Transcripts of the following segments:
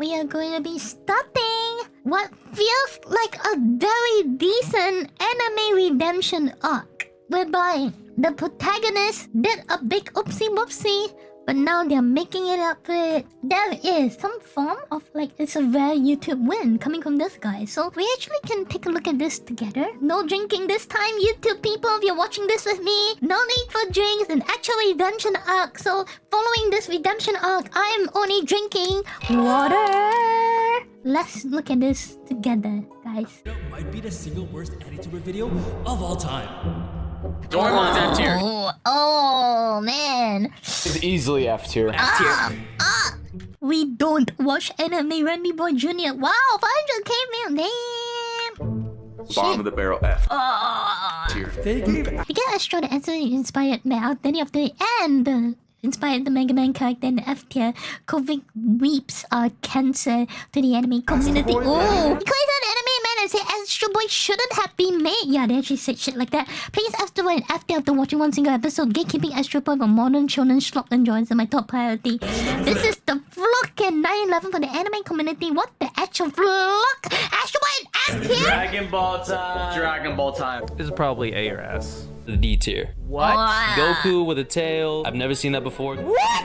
we are going to be starting what feels like a very decent anime redemption arc, whereby the protagonist did a big oopsie whoopsie, but now they're making it up for it. There is some form of like, it's a rare YouTube win coming from this guy. So we actually can take a look at this together. No drinking this time, YouTube people, if you're watching this with me. No need for drinks, an actual redemption arc. So following this redemption arc, I'm only drinking water. Let's look at this together, guys. It might be the single worst Anituber video of all time. Doraemon's F tier. Oh man. It's easily F tier. F tier. We don't watch anime, Randy Boy Jr. Wow, 500k man, damn. Bottom of the barrel F tier. You get Astro the answer inspired by Outdanny of the and inspired the Mega Man character in the F tier. COVID weeps are cancer to the anime community. Oh, because an anime man and say Astro Boy shouldn't have been made. Yeah, they actually said shit like that. Please Astro Boy and F tier after watching one single episode. Gatekeeping Astro Boy from modern shonen slop enjoys are my top priority. This is the vlog in 9/11 for the anime community. What the actual vlog? Astro Boy and F tier? Dragon Ball time. Dragon Ball time. This is probably A or S. The D tier. What? Goku with a tail. I've never seen that before. What?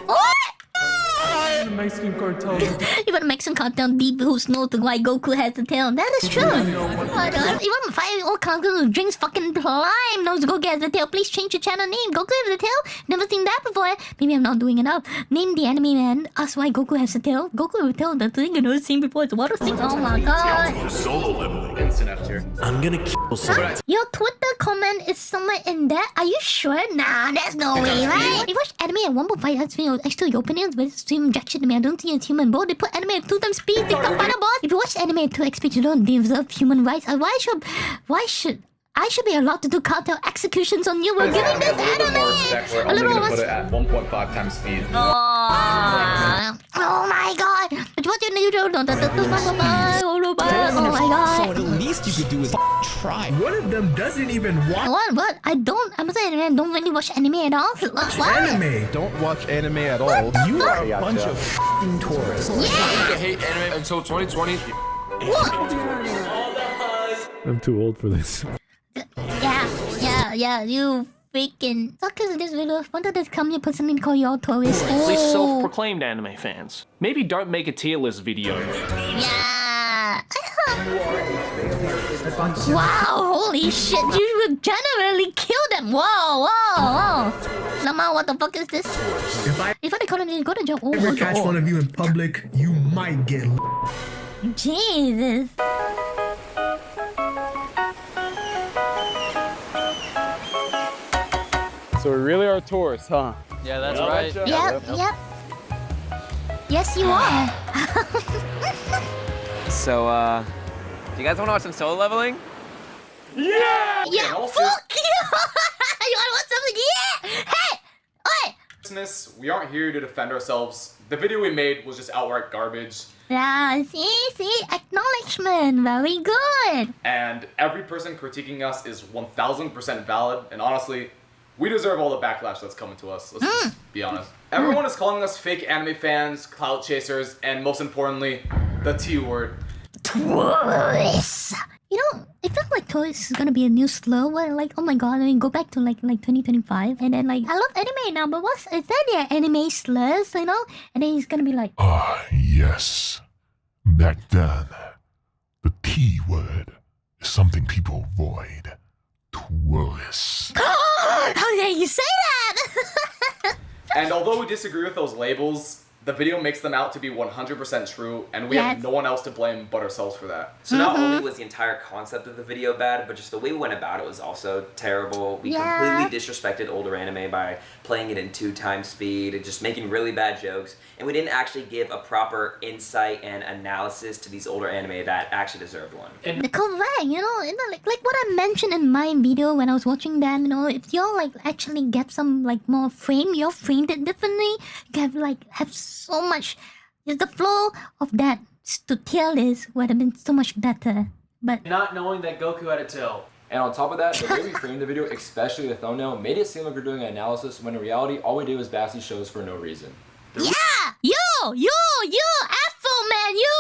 The Mexican cartel. Even a Mexican cartel deep who's knows why Goku has a tail. That is true. Even a 5-year-old cartel who drinks fucking slime knows Goku has a tail. Please change your channel name. Goku has a tail? Never seen that before. Maybe I'm not doing enough. Name TheAnimeMen. Ask why Goku has a tail. Goku has a tail. The thing you never seen before is water thing. Oh my god. Solo leveling. Instant F tier. I'm gonna kill someone. Your Twitter comment is somewhere in there. Are you sure? Nah, there's no way, right? You watch anime at 1.5 times speed. Actually, your opinions with stream injection to me. I don't think it's human, bro. They put anime at 2 times speed. They got final boss. If you watch anime at 2x speed, you don't deserve human rights. Why should I should be allowed to do cartel executions on you? We're giving this anime a little more put it at 1.5 times speed. Oh my god! What do you do? Oh my god! So at least you could do is try. One of them doesn't even watch What? I'm saying I don't really watch anime at all. What? anime. Don't watch anime at all. You are a bunch of f***ing tourists. I hate anime until 2020. I'm too old for this. Yeah, you freaking suckers in this video. When did this come here personally call you all tourists? At least self-proclaimed anime fans. Maybe don't make a tier list video. Yeah. Wow, holy shit, you would generally kill them. Whoa. Lama, what the fuck is this? If I If I call him, go to jail. ever catch one of you in public, you might get Jesus. So we really are tourists, huh? Yeah, that's right. Yep. Yes, you are. So, do you guys want to watch some solo leveling? Yeah, fuck you. You wanna watch something? Yeah. Hey, oi. Business, we aren't here to defend ourselves. The video we made was just outright garbage. Yeah, see, acknowledgement, very good. And every person critiquing us is 1000% valid. And honestly, we deserve all the backlash that's coming to us. Let's just be honest. Everyone is calling us fake anime fans, clout chasers, and most importantly, the T word. Tourists. You know, it felt like tourists is gonna be a new slur. Where like, oh my god, I mean, go back to like 2025, and then like, I love anime now, but is that their anime slurs? You know, and then he's gonna be like, Yes. Back then, the T word is something people avoid. Tourists. how dare you say that? And although we disagree with those labels, the video makes them out to be 100% true, and we have no one else to blame but ourselves for that. So not only was the entire concept of the video bad, but just the way we went about it was also terrible. We completely disrespected older anime by playing it in 2 times speed and just making really bad jokes. And we didn't actually give a proper insight and analysis to these older anime that actually deserved one. Correct, you know, like what I mentioned in my video when I was watching that, you know, if y'all like actually get some like more frame, y'all framed it differently, you have so much, the flow of that to tier list would have been so much better. But Not knowing that Goku had a tail. And on top of that, the way we framed the video, especially the thumbnail, made it seem like we're doing an analysis when in reality, all we did was bash these shows for no reason. yeah, you, Afro man, you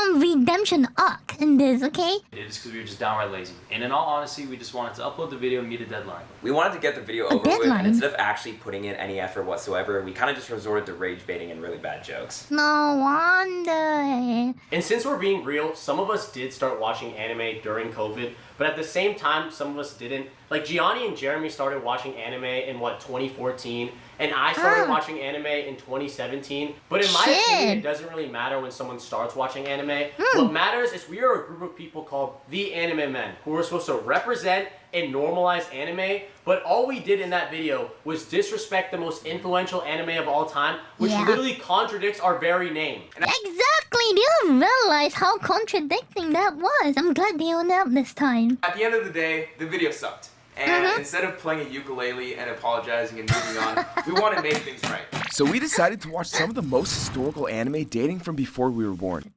some redemption arc in this, okay? It is because we were just downright lazy. And in all honesty, we just wanted to upload the video and meet a deadline. We wanted to get the video over with, and instead of actually putting in any effort whatsoever, we kind of just resorted to rage baiting and really bad jokes. No wonder. And since we're being real, some of us did start watching anime during COVID, but at the same time, some of us didn't. Like Gianni and Jeremy started watching anime in 2014, and I started watching anime in 2017. But in my opinion, it doesn't really matter when someone starts watching anime. What matters is we are a group of people called TheAnimeMen, who are supposed to represent and normalize anime, but all we did in that video was disrespect the most influential anime of all time, which literally contradicts our very name. Exactly! Do you realize how contradicting that was? I'm glad they owned up this time. At the end of the day, the video sucked. And instead of playing a ukulele and apologizing and moving on, we want to make things right. So we decided to watch some of the most historical anime dating from before we were born.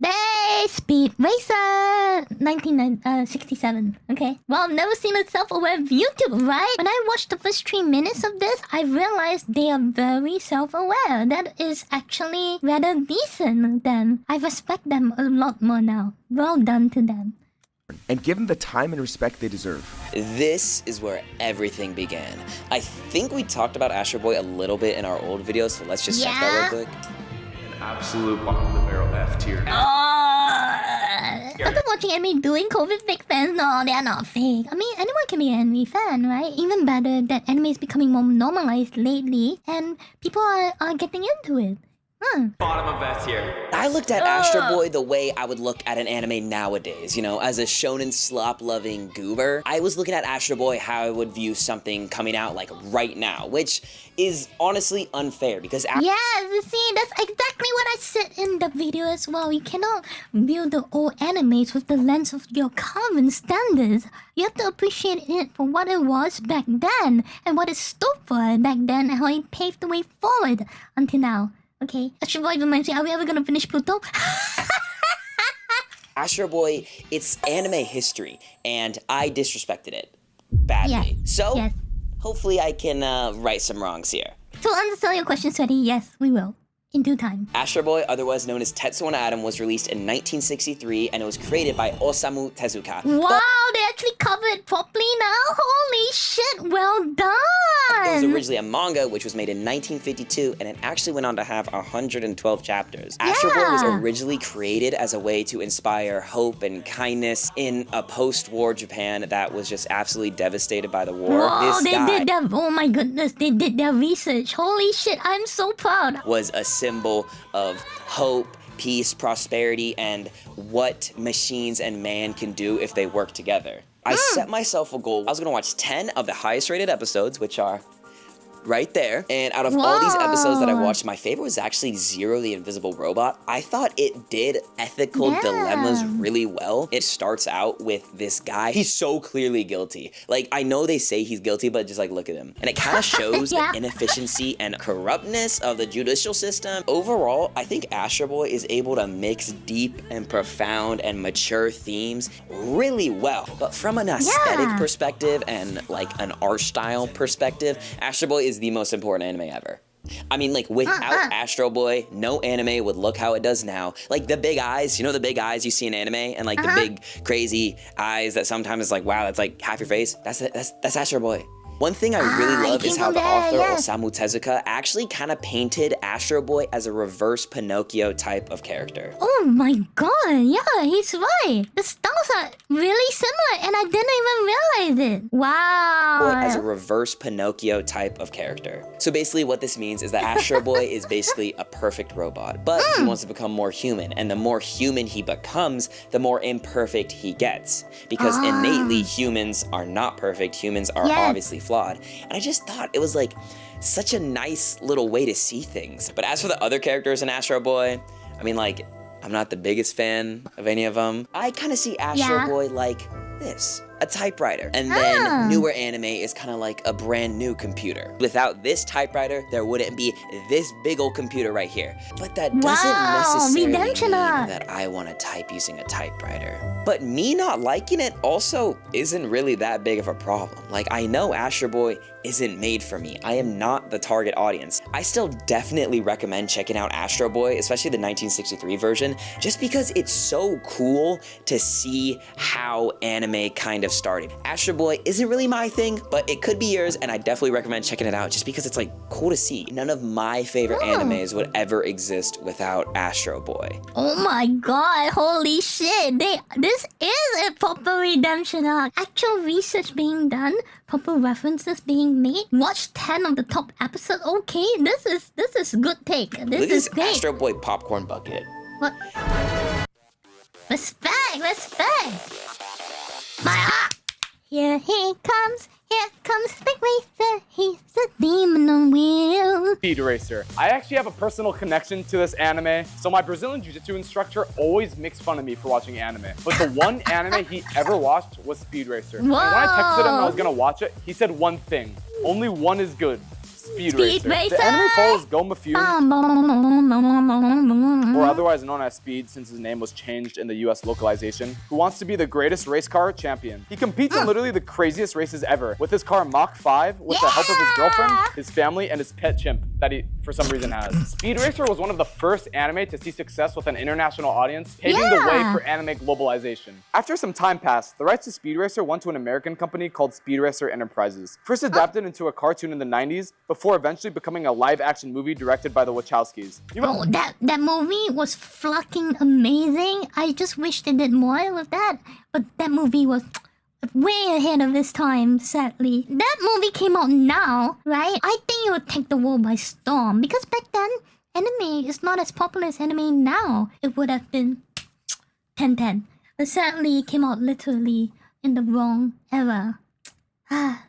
Speed Racer 1967. Okay. Well, I've never seen a self-aware Vtuber, right? When I watched the first 3 minutes of this, I realized they are very self-aware. That is actually rather decent of them. I respect them a lot more now. Well done to them. And give them the time and respect they deserve. This is where everything began. I think we talked about Astro Boy a little bit in our old videos, so let's just check that real quick. An absolute bottom-of-the-barrel F tier. After watching anime doing COVID fake fans, no, they're not fake. I mean, anyone can be an anime fan, right? Even better that anime is becoming more normalized lately, and people are getting into it. Bottom of F tier. I looked at Astro Boy the way I would look at an anime nowadays, you know, as a shonen slop-loving goober. I was looking at Astro Boy how I would view something coming out like right now, which is honestly unfair because you see, that's exactly what I said in the video as well. You cannot view the old animes with the lens of your current standards. You have to appreciate it for what it was back then and what it stood for back then and how it paved the way forward until now. Okay, Astro Boy reminds me, are we ever gonna finish Pluto? Astro Boy, it's anime history, and I disrespected it badly. So, hopefully I can right some wrongs here. To answer your question, Sweaty, yes, we will. In due time. Astro Boy, otherwise known as Tetsuo no Atom, was released in 1963, and it was created by Osamu Tezuka. Wow, they actually covered it properly now? Holy shit, well done! It was originally a manga, which was made in 1952, and it actually went on to have 112 chapters. Astro Boy was originally created as a way to inspire hope and kindness in a post-war Japan that was just absolutely devastated by the war. Whoa, oh my goodness, they did their research. Holy shit, I'm so proud. Was a symbol of hope, peace, prosperity, and what machines and man can do if they work together. I set myself a goal. I was gonna watch 10 of the highest rated episodes, which are right there. And out of all these episodes that I watched, my favorite was actually Zero the Invisible Robot. I thought it did ethical dilemmas really well. It starts out with this guy. He's so clearly guilty. Like, I know they say he's guilty, but just like, look at him. And it kind of shows the inefficiency and corruptness of the judicial system. Overall, I think Astro Boy is able to mix deep and profound and mature themes really well. But from an aesthetic perspective and like an art style perspective, Astro Boy is the most important anime ever. I mean, like, without Astro Boy, no anime would look how it does now. Like, the big eyes, you know the big eyes you see in anime? And, like, the big, crazy eyes that sometimes is like, wow, that's like half your face? That's Astro Boy. One thing I really love is how the author, Osamu Tezuka, actually kind of painted Astro Boy as a reverse Pinocchio type of character. Oh my god, yeah, he's right. The styles are really similar and I didn't even realize it. Wow. Boy as a reverse Pinocchio type of character. So basically what this means is that Astro Boy is basically a perfect robot, but he wants to become more human, and the more human he becomes, the more imperfect he gets. Because innately humans are not perfect, humans are obviously flawed. And I just thought it was like such a nice little way to see things. But as for the other characters in Astro Boy, I mean, like, I'm not the biggest fan of any of them. I kind of see Astro Boy like this. a typewriter. And then newer anime is kind of like a brand new computer. Without this typewriter, there wouldn't be this big old computer right here. But that doesn't necessarily mean that I want to type using a typewriter. But me not liking it also isn't really that big of a problem. Like, I know Astro Boy isn't made for me. I am not the target audience. I still definitely recommend checking out Astro Boy, especially the 1963 version, just because it's so cool to see how anime kind of started. Astro Boy isn't really my thing, but it could be yours, and I definitely recommend checking it out just because it's like cool to see. None of my favorite animes would ever exist without Astro Boy. Oh my god, holy shit. This is a proper redemption arc. Actual research being done, proper references being made. Watch 10 of the top episodes. Okay, this is good take. This is great. Astro Boy popcorn bucket. What? Respect. Here he comes. Here comes Big Racer. He's a demon on wheels. Speed Racer. I actually have a personal connection to this anime. So my Brazilian Jiu-Jitsu instructor always makes fun of me for watching anime. But the one anime he ever watched was Speed Racer. And when I texted him I was gonna watch it, he said one thing. Only one is good. Speed Racer. The anime follows Goma Fume, or otherwise known as Speed since his name was changed in the US localization, who wants to be the greatest race car champion. He competes in literally the craziest races ever with his car Mach 5 with the help of his girlfriend, his family, and his pet chimp that he for some reason has. Speed Racer was one of the first anime to see success with an international audience, paving the way for anime globalization. After some time passed, the rights to Speed Racer went to an American company called Speed Racer Enterprises, first adapted into a cartoon in the 90s, before eventually becoming a live-action movie directed by the Wachowskis. That movie was fucking amazing. I just wish they did more with that. But that movie was way ahead of its time, sadly. That movie came out now, right? I think it would take the world by storm. Because back then, anime is not as popular as anime now. It would have been 10-10. But sadly, it came out literally in the wrong era.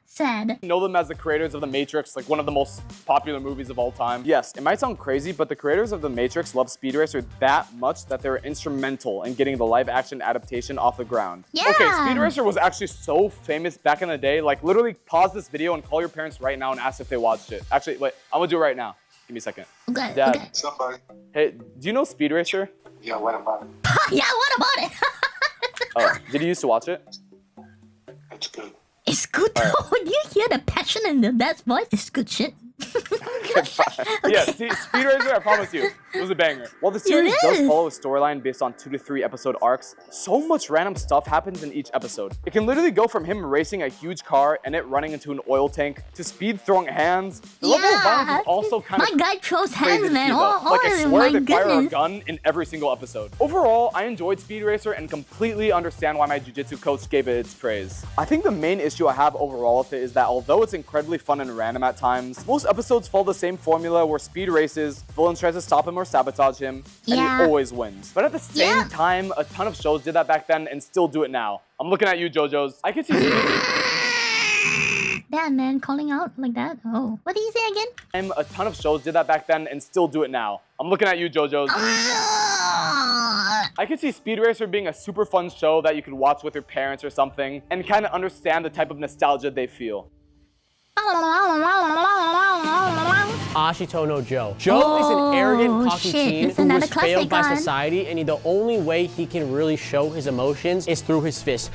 Sad. Know them as the creators of The Matrix, like one of the most popular movies of all time. Yes, it might sound crazy, but the creators of The Matrix love Speed Racer that much that they were instrumental in getting the live-action adaptation off the ground. Yeah. Okay, Speed Racer was actually so famous back in the day, like literally pause this video and call your parents right now and ask if they watched it. Actually, wait, I'm gonna do it right now. Give me a second. Okay, Dad, okay. Somebody. Hey, do you know Speed Racer? Yeah, what about it? Yeah, what about it? Oh, did you used to watch it? It's good. It's good though. Do you hear the passion in the dad's voice? It's good shit. Yeah, see, Speed Racer, I promise you, it was a banger. While the series does follow a storyline based on 2 to 3 episode arcs, so much random stuff happens in each episode. It can literally go from him racing a huge car and it running into an oil tank, to Speed throwing hands. The level of violence is also kind of my guy throws crazy hands, man. Like I swear they fire a goodness. gun in every single episode. Overall, I enjoyed Speed Racer and completely understand why my jiu-jitsu coach gave it its praise. I think the main issue I have overall with it is that although it's incredibly fun and random at times, most episodes follow the same formula where Speed races, villain tries to stop him or sabotage him, and he always wins. But at the same time, a ton of shows did that back then and still do it now. I'm looking at you, JoJo's. I can see That man calling out like that? Oh. What did you say again? A ton of shows did that back then and still do it now. I'm looking at you, JoJo's. I could see Speed Racer being a super fun show that you could watch with your parents or something and kind of understand the type of nostalgia they feel. Ashita no Joe. Joe is an arrogant, cocky teen who was failed by society, and the only way he can really show his emotions is through his fists.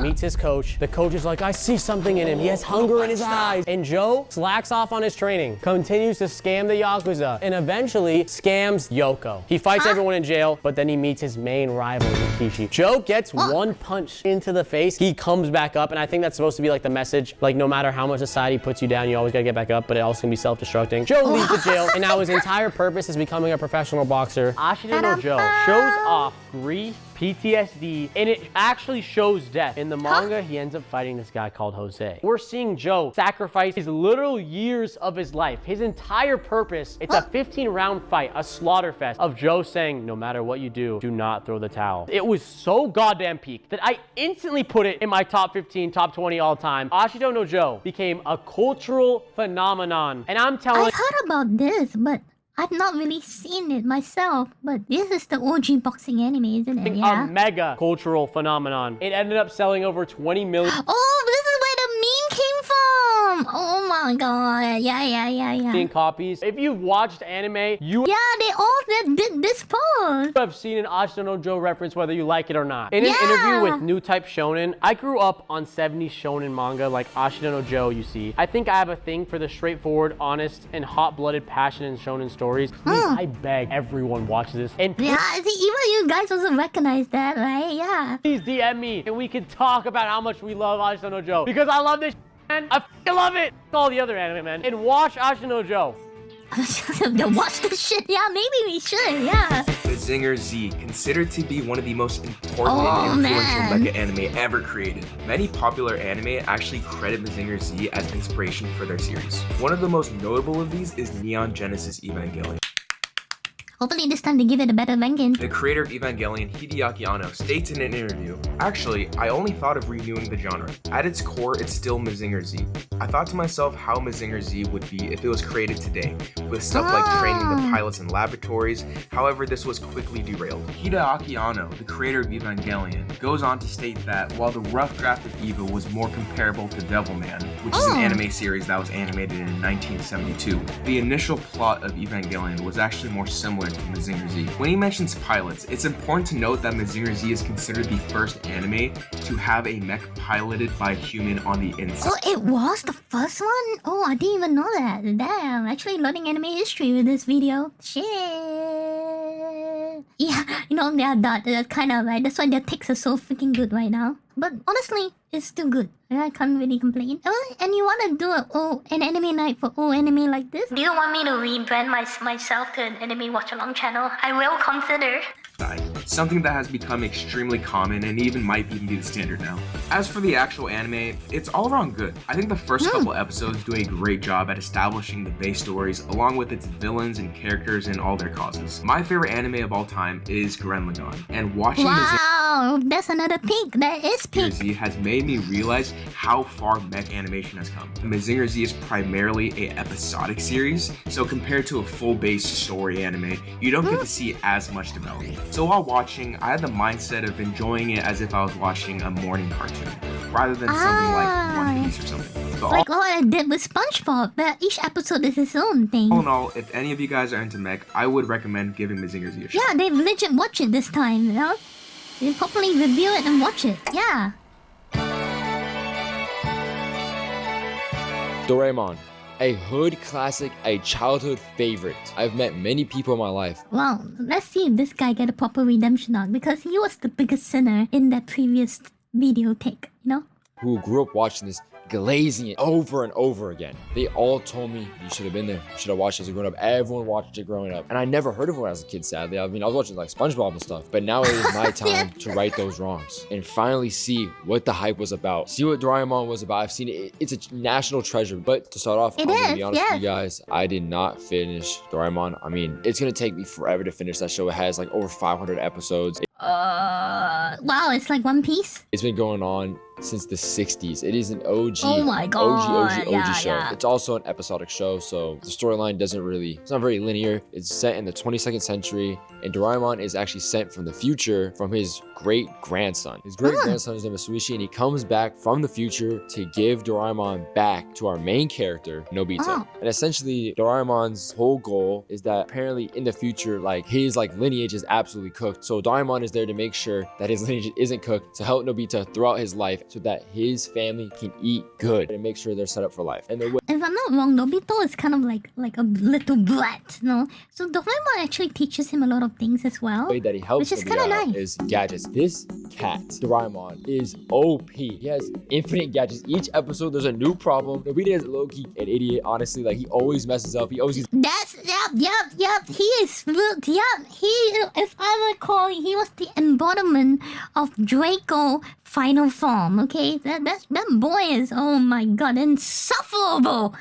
Meets his coach. The coach is like, I see something in him. He has hunger in his eyes. And Joe slacks off on his training, continues to scam the Yakuza, and eventually scams Yoko. He fights everyone in jail, but then he meets his main rival, Rikishi. Joe gets one punch into the face. He comes back up, and I think that's supposed to be like the message, like no matter how much society puts you down, you always gotta get back up, but it also can be self-destructing. Joe leaves the jail, and now his entire purpose is becoming a professional boxer. Ashita no Joe shows off grief, PTSD, and it actually shows death. In the manga, he ends up fighting this guy called Jose. We're seeing Joe sacrifice his literal years of his life, his entire purpose. It's a 15-round fight, a slaughter fest of Joe saying, no matter what you do not throw the towel. It was so goddamn peak that I instantly put it in my top 15, top 20 all time. Ashita no Joe became a cultural phenomenon. And I'm telling I've heard about this, but I've not really seen it myself, but this is the OG boxing anime, isn't it? A mega cultural phenomenon. It ended up selling over 20 million. Oh, this is where the meme came from! Oh my god. Yeah. Copies. If you've watched anime, you they all did this pose. have seen an Ashita no Joe reference whether you like it or not. In an interview with New Type Shonen, I grew up on 70s shonen manga like Ashita no Joe, you see. I think I have a thing for the straightforward, honest, and hot-blooded passion in shonen stories. Please, I beg everyone watch this. And see, even you guys also recognize that, right? Yeah. please DM me and we can talk about how much we love Ashita no Joe. Because I love this man. I f***ing love it. All the other anime men. And watch Ashita no Joe. Watch this shit. Yeah, maybe we should. Yeah. Mazinger Z, considered to be one of the most important and influential mecha anime ever created. Many popular anime actually credit Mazinger Z as inspiration for their series. One of the most notable of these is Neon Genesis Evangelion. Hopefully this time they give it a better ranking. The creator of Evangelion, Hideaki Anno, states in an interview, "Actually, I only thought of renewing the genre. At its core, it's still Mazinger Z. I thought to myself how Mazinger Z would be if it was created today, with stuff like training the pilots in laboratories. However, this was quickly derailed." Hideaki Anno, the creator of Evangelion, goes on to state that while the rough draft of Eva was more comparable to Devilman, which is an anime series that was animated in 1972, the initial plot of Evangelion was actually more similar to Mazinger Z. When he mentions pilots, it's important to note that Mazinger Z is considered the first anime to have a mech piloted by a human on the inside. Oh, it was the first one? Oh, I didn't even know that. Damn, actually learning anime history with this video. Shit. Yeah, you know, that's kind of right. That's why their takes are so freaking good right now. But honestly, it's still good. I can't really complain. Oh, and you want to do an anime night for anime like this? Do you want me to rebrand myself to an anime watch-along channel? I will consider. Something that has become extremely common and even might even be the standard now. As for the actual anime, it's all around good. I think the first couple episodes do a great job at establishing the base stories along with its villains and characters and all their causes. My favorite anime of all time is Gurren Lagann, and watching Wow, that's another peak. That is peak. Mazinger Z has made me realize how far mech animation has come. Mazinger Z is primarily a episodic series, so compared to a full-base story anime, you don't get to see as much development. So while watching, I had the mindset of enjoying it as if I was watching a morning cartoon, rather than something like One Piece or something. But like what I did with SpongeBob, but each episode is its own thing. all in all, if any of you guys are into mech, I would recommend giving Mazinger Z a shot. Yeah, they've legit watched it this time, you know? They properly review it and watch it. Yeah. Doraemon. A hood classic, a childhood favorite. I've met many people in my life. Well, let's see if this guy get a proper redemption arc, because he was the biggest sinner in that previous video take, you know? Who grew up watching this, glazing it over and over again. They all told me, you should have been there. You should have watched it as a grown up. Everyone watched it growing up. And I never heard of it when I was a kid, sadly. I mean, I was watching like SpongeBob and stuff. But now it is my time to right those wrongs and finally see what the hype was about. See what Doraemon was about. I've seen it. It's a national treasure. But to start off, I'm going to be honest with you guys. I did not finish Doraemon. I mean, it's going to take me forever to finish that show. It has like over 500 episodes. Wow, it's like One Piece? It's been going on since the 60s. It is an OG, oh my God. OG show. It's also an episodic show, so the storyline it's not very linear. It's set in the 22nd century, and Doraemon is actually sent from the future from his great-grandson. His great-grandson is named Suishi, and he comes back from the future to give Doraemon back to our main character, Nobita. And essentially, Doraemon's whole goal is that apparently in the future, like his lineage is absolutely cooked. So Doraemon is there to make sure that his lineage isn't cooked, to help Nobita throughout his life so that his family can eat good and make sure they're set up for life. And if I'm not wrong, Nobita is kind of like a little brat, no? So Doraemon actually teaches him a lot of things as well. The way that he helps which is kind of nice. Is gadgets. This cat, Doraemon, is OP. He has infinite gadgets. Each episode, there's a new problem. Nobita is low-key an idiot, honestly. Like, he always messes up. He always gets... Yep. He is, if I recall, he was the embodiment of Draco final form, okay? That boy is, oh my God, insufferable.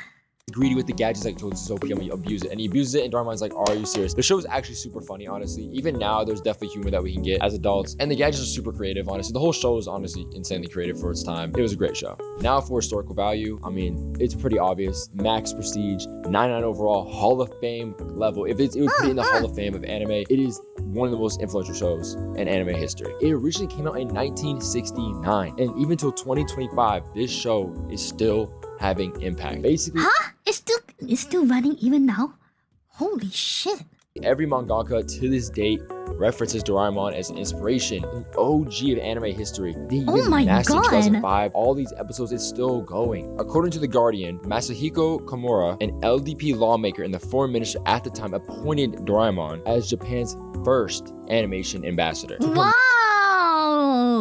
greedy with the gadgets, like, oh, this is OP, I'm gonna abuse it. And he abuses it, and Doraemon's like, are you serious? The show is actually super funny, honestly. Even now, there's definitely humor that we can get as adults. And the gadgets are super creative, honestly. The whole show is honestly insanely creative for its time. It was a great show. Now for historical value, I mean, it's pretty obvious. Max prestige, 99 overall, Hall of Fame level. If it was put in the Hall of Fame of anime, it is one of the most influential shows in anime history. It originally came out in 1969, and even till 2025, this show is still having impact. Basically, It's still running even now? Holy shit. every mangaka to this date references Doraemon as an inspiration, an OG of anime history. They even mastered 2005. All these episodes is still going. According to The Guardian, Masahiko Komura, an LDP lawmaker in the foreign ministry at the time, appointed Doraemon as Japan's first animation ambassador. Wow,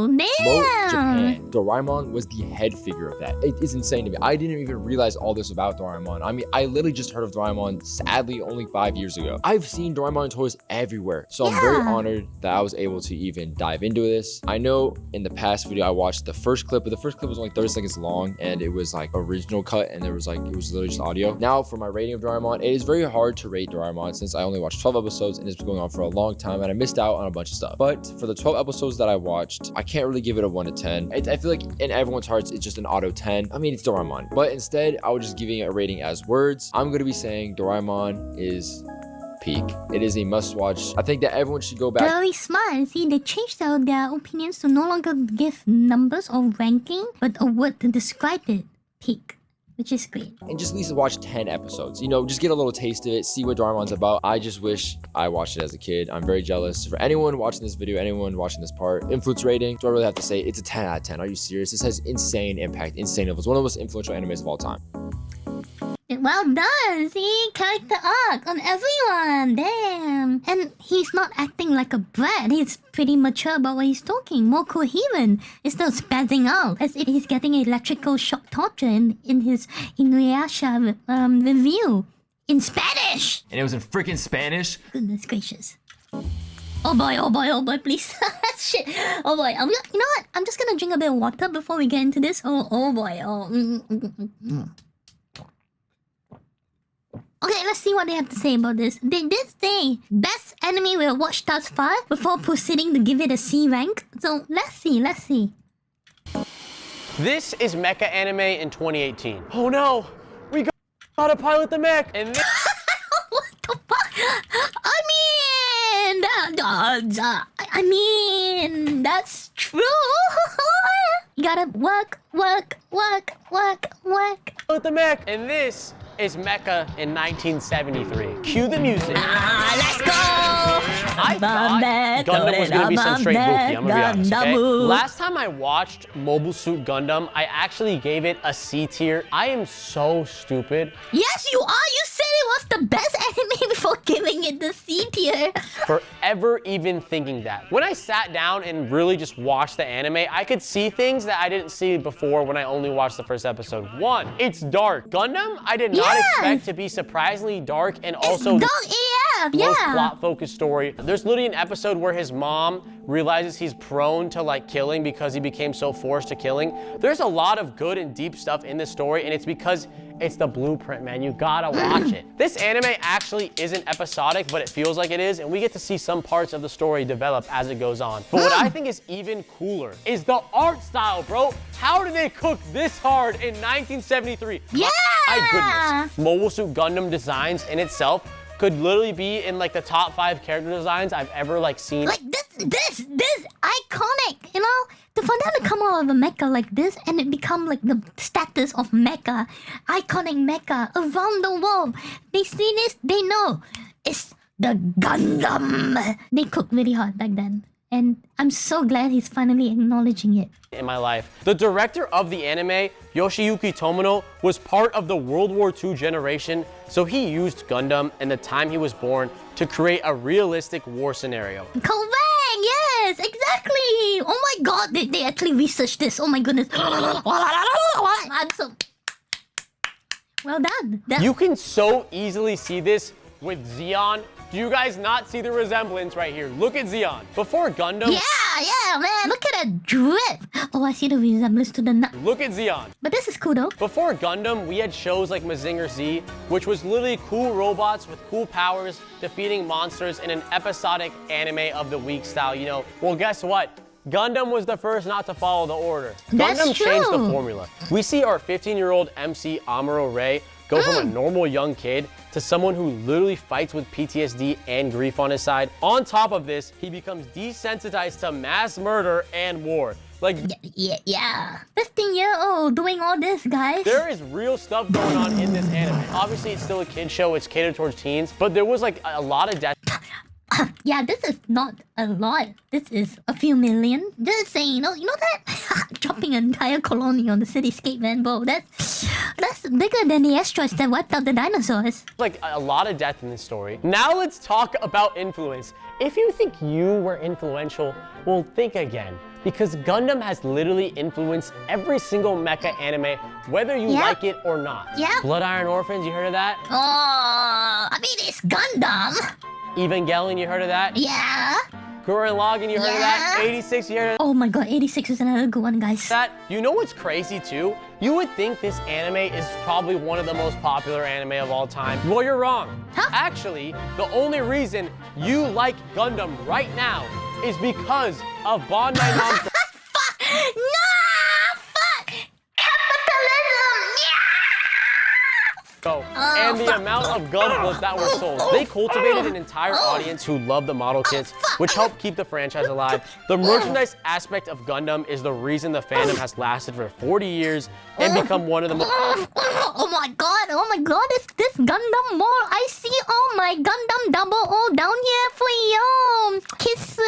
Promote damn. Japan. Doraemon was the head figure of that. It is insane to me. I didn't even realize all this about Doraemon. I mean, I literally just heard of Doraemon, sadly, only 5 years ago. I've seen Doraemon toys everywhere, so I'm very honored that I was able to even dive into this. I know in the past video I watched the first clip, but the first clip was only 30 seconds long, and it was like original cut, and there was like, it was literally just audio. Now for my rating of Doraemon, it is very hard to rate Doraemon since I only watched 12 episodes, and it's been going on for a long time, and I missed out on a bunch of stuff. But for the 12 episodes that I watched, I can't really give it a 1 to 10. I feel like in everyone's hearts, it's just an auto 10. I mean, it's Doraemon. But instead, I was just giving it a rating as words. I'm going to be saying Doraemon is peak. It is a must-watch. I think that everyone should go back. Very smart. See, they changed their opinions to no longer give numbers or ranking, but a word to describe it. Peak. Which is great. And just at least watch 10 episodes. You know, just get a little taste of it, see what Doraemon's about. I just wish I watched it as a kid. I'm very jealous. For anyone watching this video, anyone watching this part, influence rating, do I really have to say it's a 10 out of 10? Are you serious? This has insane impact, insane levels. One of the most influential animes of all time. Well done, see? Character arc on everyone, damn. And he's not acting like a brat. He's pretty mature about what he's talking, more coherent. Instead of spazzing out as if he's getting electrical shock torture in his InuYasha review. In Spanish! And it was in freaking Spanish? Goodness gracious. Oh boy, please. Shit. Oh boy, you know what? I'm just gonna drink a bit of water before we get into this. Oh boy, Okay, let's see what they have to say about this. They did say best anime we've watched thus far before proceeding to give it a C rank. So let's see. This is Mecha Anime in 2018. Oh no, we gotta pilot the mech. And this what the fuck? I mean, that's true. You gotta work. Pilot the mech. And this is Mecha in 1973. Cue the music. Let's go! I thought Gundam was gonna be some straight Buki, I'm gonna be honest, okay? Last time I watched Mobile Suit Gundam, I actually gave it a C tier. I am so stupid. Yes, you are! You said it was the best anime before giving it the C tier. For ever even thinking that. When I sat down and really just watched the anime, I could see things that I didn't see before when I only watched the first episode. One, it's dark. Gundam, I did not expect to be surprisingly dark and also dark AF, most plot-focused story. There's literally an episode where his mom realizes he's prone to like killing because he became so forced to killing. There's a lot of good and deep stuff in this story, and it's because it's the blueprint, man. You gotta watch it. This anime actually isn't episodic, but it feels like it is, and we get to see some parts of the story develop as it goes on. But what I think is even cooler is the art style, bro. How did they cook this hard in 1973? Yeah! My goodness. Mobile Suit Gundam designs in itself could literally be in like the top 5 character designs I've ever like seen. Like this iconic, you know? For them to come out of a mecha like this and it become like the status of mecha, iconic mecha around the world. They see this, they know it's the Gundam. They cooked really hard back then. And I'm so glad he's finally acknowledging it. In my life. The director of the anime, Yoshiyuki Tomino, was part of the World War II generation, so he used Gundam and the time he was born to create a realistic war scenario. Correct, yes, exactly. Oh my god, they actually researched this. Oh my goodness. I'm so... Well done. You can so easily see this with Zeon. Do you guys not see the resemblance right here? Look at Zeon. Before Gundam, Yeah, man. Look at that drip. Oh, I see the resemblance to the nut. Look at Zeon. But this is cool though. Before Gundam, we had shows like Mazinger Z, which was literally cool robots with cool powers defeating monsters in an episodic anime of the week style, you know. Well, guess what? Gundam was the first not to follow the order. That's Gundam changed the true. formula. We see our 15-year-old MC Amuro Ray go from a normal young kid to someone who literally fights with PTSD and grief on his side. On top of this, he becomes desensitized to mass murder and war. Like, yeah. 15-year-old doing all this, guys. there is real stuff going on in this anime. Obviously, it's still a kid show, it's catered towards teens, but there was like a lot of death. Yeah, this is not a lot. This is a few million. Just saying, you know that? Dropping an entire colony on the cityscape, man, bro. That's bigger than the asteroids that wiped out the dinosaurs. Like a lot of death in this story. Now let's talk about influence. If you think you were influential, well, think again. Because Gundam has literally influenced every single mecha anime, whether you like it or not. Yeah. Blood Iron Orphans, you heard of that? Oh, I mean, it's Gundam. Evangelion, you heard of that? Yeah. Gurren Lagann, you heard of that? 86, you heard of that? Oh my god, 86 is another good one, guys. You know what's crazy too? You would think this anime is probably one of the most popular anime of all time. Well, you're wrong. Actually, the only reason you like Gundam right now is because of Bandai Namco. And the amount of Gunplas that were sold. They cultivated an entire audience who loved the model kits, which helped keep the franchise alive. The merchandise aspect of Gundam is the reason the fandom has lasted for 40 years and become one of the most... Oh my god, is this Gundam mall? I see all my Gundam double O down here for you. Kiss.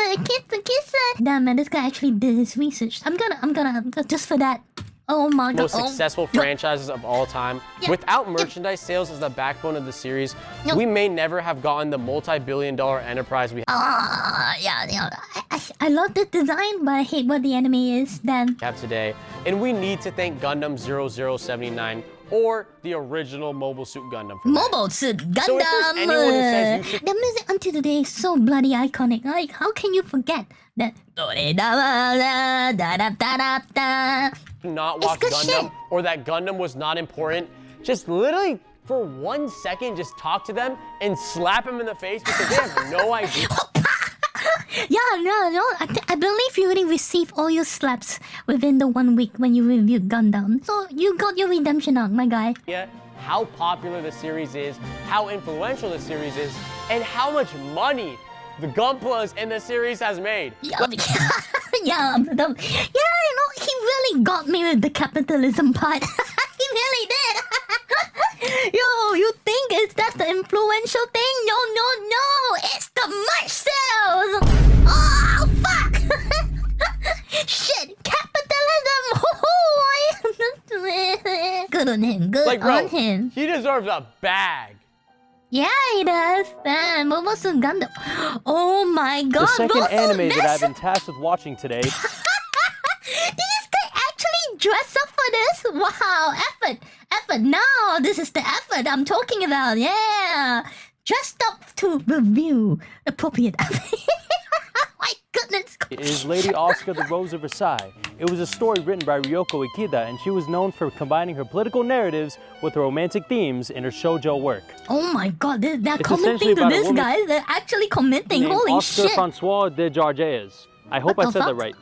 Damn man, this guy actually did his research. I'm gonna, just for that. Oh my god. Most successful franchises of all time. Without merchandise sales as the backbone of the series, we may never have gotten the multi-billion-dollar enterprise we I love the design, but I hate what the anime is, then. have today. And we need to thank Gundam 0079 or the original Mobile Suit Gundam. Mobile Suit Gundam! So if there's anyone who says you should... The music until today is so bloody iconic. Like, how can you forget that? Not watch Gundam or that Gundam was not important, just literally for 1 second just talk to them and slap them in the face because they have no idea. No. I believe you already received all your slaps within the 1 week when you reviewed Gundam. So you got your redemption arc, my guy. How popular the series is, how influential the series is, and how much money the Gunplas in the series has made. Yeah, he really got me with the capitalism part. He really did. Yo, you think that's the influential thing? No, it's the merch sales. Oh, fuck. Shit, capitalism. Good on him, on him. He deserves a bag. Yeah, he does. Man, Mobile Suit Gundam. Oh my god, The second anime this? that I've been tasked with watching today. Did this guy actually dress up for this? Wow, effort. No, this is the effort I'm talking about. Yeah. Dressed up to review appropriate effort. My goodness. Is Lady Oscar the Rose of Versailles. It was a story written by Ryoko Ikeda, and she was known for combining her political narratives with romantic themes in her shoujo work. Oh my god, they're commenting to this, guys. They're actually commenting. Holy Oscar shit. Francois de Jarges. I hope I said that right.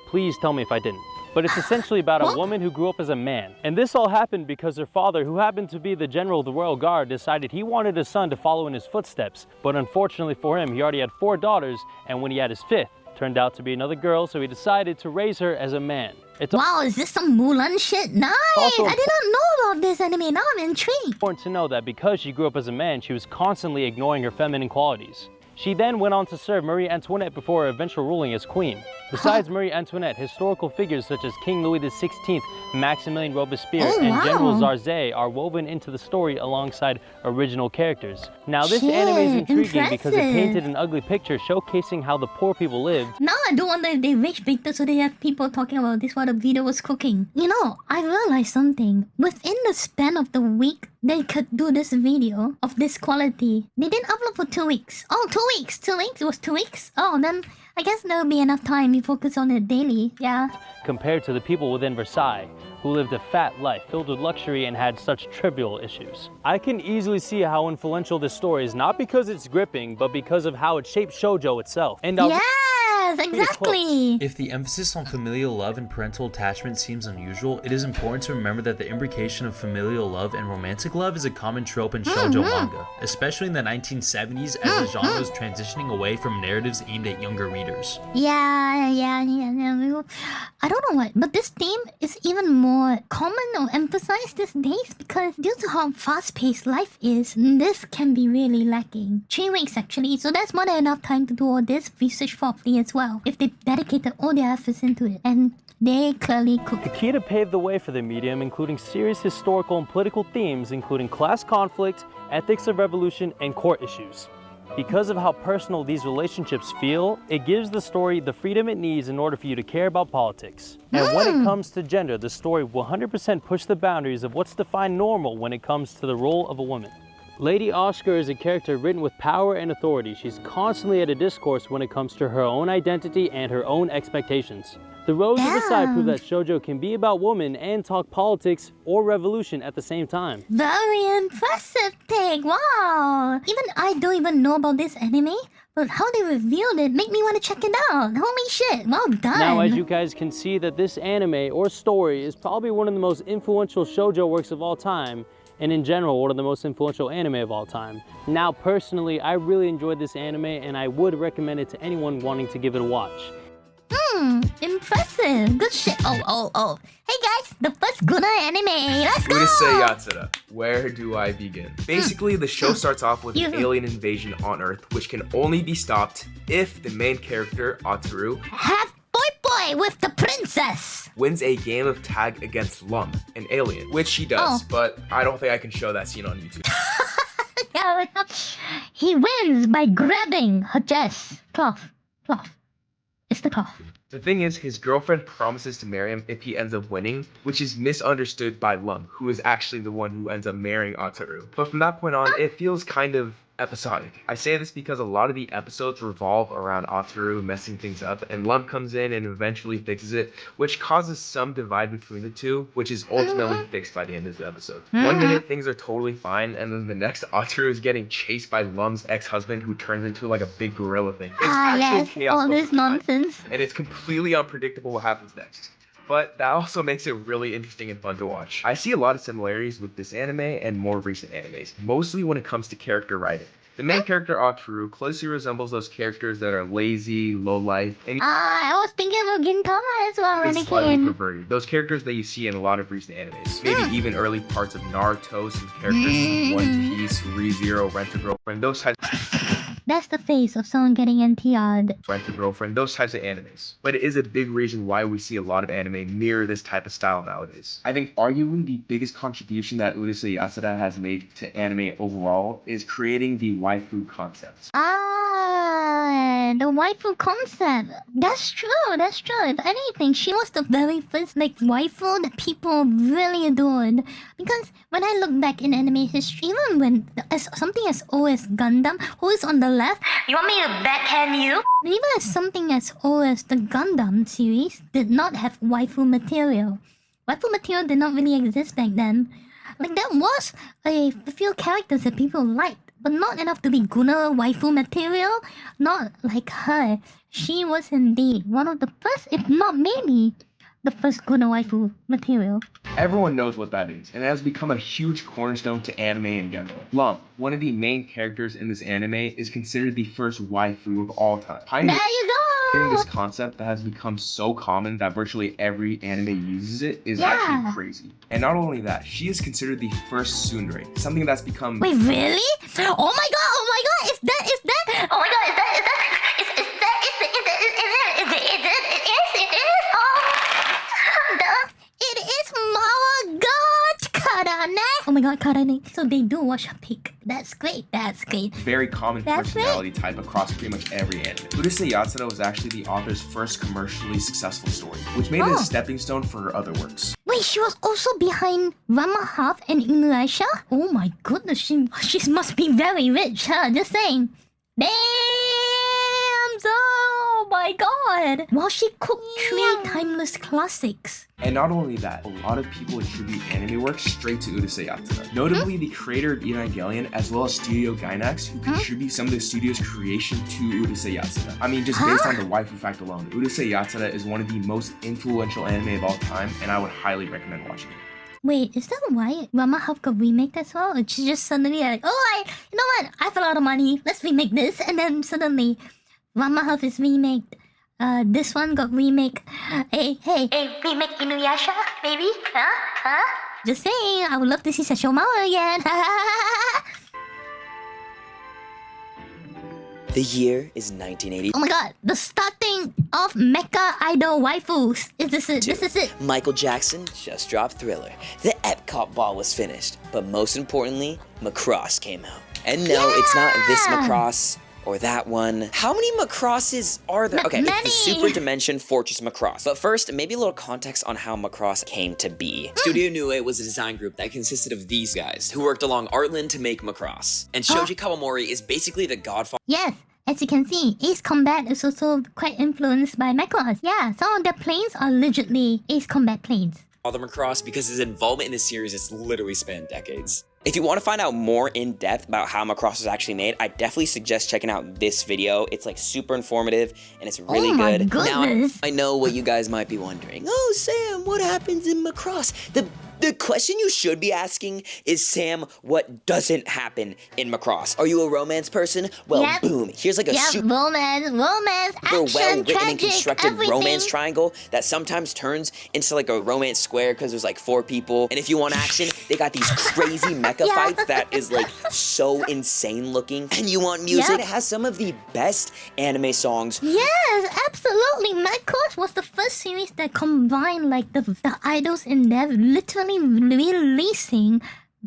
Please tell me if I didn't. But it's essentially about a woman who grew up as a man. And this all happened because her father, who happened to be the general of the Royal Guard, decided he wanted his son to follow in his footsteps. But unfortunately for him, he already had 4 daughters, and when he had his 5th, turned out to be another girl, so he decided to raise her as a man. Wow, is this some Mulan shit? Nice! I did not know about this anime. Now I'm intrigued. Important to know that because she grew up as a man, she was constantly ignoring her feminine qualities. She then went on to serve Marie Antoinette before her eventual ruling as queen. Besides Marie Antoinette, historical figures such as King Louis XVI, Maximilien Robespierre, and General Zarzé are woven into the story alongside original characters. Now this anime is intriguing because it painted an ugly picture showcasing how the poor people lived. Now I do wonder if they rage baited so they have people talking about this while the video was cooking. You know, I realized something. Within the span of the week they could do this video of this quality, they didn't upload for 2 weeks. Oh, 2 2 weeks. 2 weeks? It was 2 weeks? Oh, then I guess there'll be enough time to focus on it daily. Yeah. Compared to the people within Versailles, who lived a fat life filled with luxury and had such trivial issues. I can easily see how influential this story is, not because it's gripping, but because of how it shaped shoujo itself. And Yes, exactly. If the emphasis on familial love and parental attachment seems unusual, it is important to remember that the imbrication of familial love and romantic love is a common trope in shoujo manga, especially in the 1970s as the genre was transitioning away from narratives aimed at younger readers. Yeah. I don't know what, but this theme is even more common or emphasized these days because due to how fast-paced life is, this can be really lacking. 3 weeks actually, so that's more than enough time to do all this research properly as well, if they dedicated all their efforts into it, and they clearly could. Akira paved the way for the medium, including serious historical and political themes, including class conflict, ethics of revolution, and court issues. Because of how personal these relationships feel, it gives the story the freedom it needs in order for you to care about politics. And when it comes to gender, the story will 100% push the boundaries of what's defined normal when it comes to the role of a woman. Lady Oscar is a character written with power and authority. She's constantly at a discourse when it comes to her own identity and her own expectations. The Rose of Versailles prove that shoujo can be about women and talk politics or revolution at the same time. Very impressive take, wow! Even I don't even know about this anime, but how they revealed it make me want to check it out. Holy shit, well done! Now, as you guys can see, that this anime or story is probably one of the most influential shoujo works of all time, and in general, one of the most influential anime of all time. Now, personally, I really enjoyed this anime, and I would recommend it to anyone wanting to give it a watch. Impressive. Good shit. Oh. Hey guys, the first Gunna anime. Let's go! Urusei Yatsura. Where do I begin? Basically, the show starts off with an alien invasion on Earth, which can only be stopped if the main character, Ataru, have boy with the princess, wins a game of tag against Lum, an alien, which she does, but I don't think I can show that scene on YouTube. He wins by grabbing her dress. Cloth. It's the cloth. The thing is, his girlfriend promises to marry him if he ends up winning, which is misunderstood by Lum, who is actually the one who ends up marrying Ataru. But from that point on, it feels kind of episodic. I say this because a lot of the episodes revolve around Ataru messing things up, and Lum comes in and eventually fixes it, which causes some divide between the two, which is ultimately fixed by the end of the episode. 1 minute things are totally fine, and then the next Ataru is getting chased by Lum's ex-husband, who turns into like a big gorilla thing. It's actual chaos all this nonsense. And it's completely unpredictable what happens next. But that also makes it really interesting and fun to watch. I see a lot of similarities with this anime and more recent animes, mostly when it comes to character writing. The main character, Ataru, closely resembles those characters that are lazy, low-life, and I was thinking of Gintama as well when it slightly came. perverted. Those characters that you see in a lot of recent animes. Maybe even early parts of Naruto, some characters from One Piece, ReZero, Rent-a-Girlfriend, those types. That's the face of someone getting NTR'd. Rent-a-Girlfriend, those types of animes. But it is a big reason why we see a lot of anime mirror this type of style nowadays. I think arguably the biggest contribution that Urusei Yatsura has made to anime overall is creating the waifu concept. The waifu concept. That's true. If anything, she was the very first waifu that people really adored. Because when I look back in anime history, even when something as old as Gundam, who is on the left, you want me to backhand you? Even as something as old as the Gundam series did not have waifu material. Waifu material did not really exist back then. There was a few characters that people liked, but not enough to be Gunna waifu material. Not like her. She was indeed one of the first, if not maybe the first Gunna waifu material. Everyone knows what that is, and it has become a huge cornerstone to anime in general. Lum, one of the main characters in this anime, is considered the first waifu of all time. There you go! This concept that has become so common that virtually every anime uses it is actually crazy. And not only that, she is considered the first tsundere, something that's become... Wait, really? Oh my god, is that, oh my god, it is my god, Karane. Oh my god, Karane. So they do wash her pig. That's great. Very common personality type across pretty much every anime. Urusei Yatsura was actually the author's first commercially successful story, which made it a stepping stone for her other works. Wait, she was also behind Rama Half and InuYasha? Oh my goodness, she must be very rich, huh? Just saying. Damn! Oh my god! While she cooked 3 timeless classics. And not only that, a lot of people attribute anime work straight to Urusei Yatsura. Notably, the creator of Evangelion, as well as Studio Gainax, who contribute some of the studio's creation to Urusei Yatsura. I mean, just based on the waifu fact alone, Urusei Yatsura is one of the most influential anime of all time, and I would highly recommend watching it. Wait, is that why Mama Hub got remake as well? Or she just suddenly like, oh, you know what? I have a lot of money. Let's remake this. And then suddenly, Mama Hub is remade. This one got remake. Hey, remake InuYasha, maybe? Huh? Just saying, I would love to see Sashomaru again. The year is 1980. Oh my god, the starting of mecha idol waifus. This is it. Michael Jackson just dropped Thriller. The Epcot ball was finished. But most importantly, Macross came out. And no, it's not this Macross or that one. How many Macrosses are there? Okay, it's the Super Dimension Fortress Macross. But first, maybe a little context on how Macross came to be. Studio Nue was a design group that consisted of these guys, who worked along Artland to make Macross. And Shoji Kawamori is basically the godfather. Yes, as you can see, Ace Combat is also quite influenced by Macross. Yeah, some of the planes are legitimately Ace Combat planes. Father Macross because his involvement in the series has literally spanned decades. If you want to find out more in depth about how Macross was actually made, I definitely suggest checking out this video. It's like super informative and it's really good. Now, I know what you guys might be wondering. Oh, Sam, what happens in Macross? The question you should be asking is, Sam, what doesn't happen in Macross? Are you a romance person? Well, boom. Here's like a super romance, action, well-written and tragic, constructed everything. romance triangle that sometimes turns into like a romance square because there's like 4 people. And if you want action, they got these crazy mecha fights that is like so insane looking. And you want music? It has some of the best anime songs. Yes, absolutely. Macross was the first series that combined like the idols in there literally releasing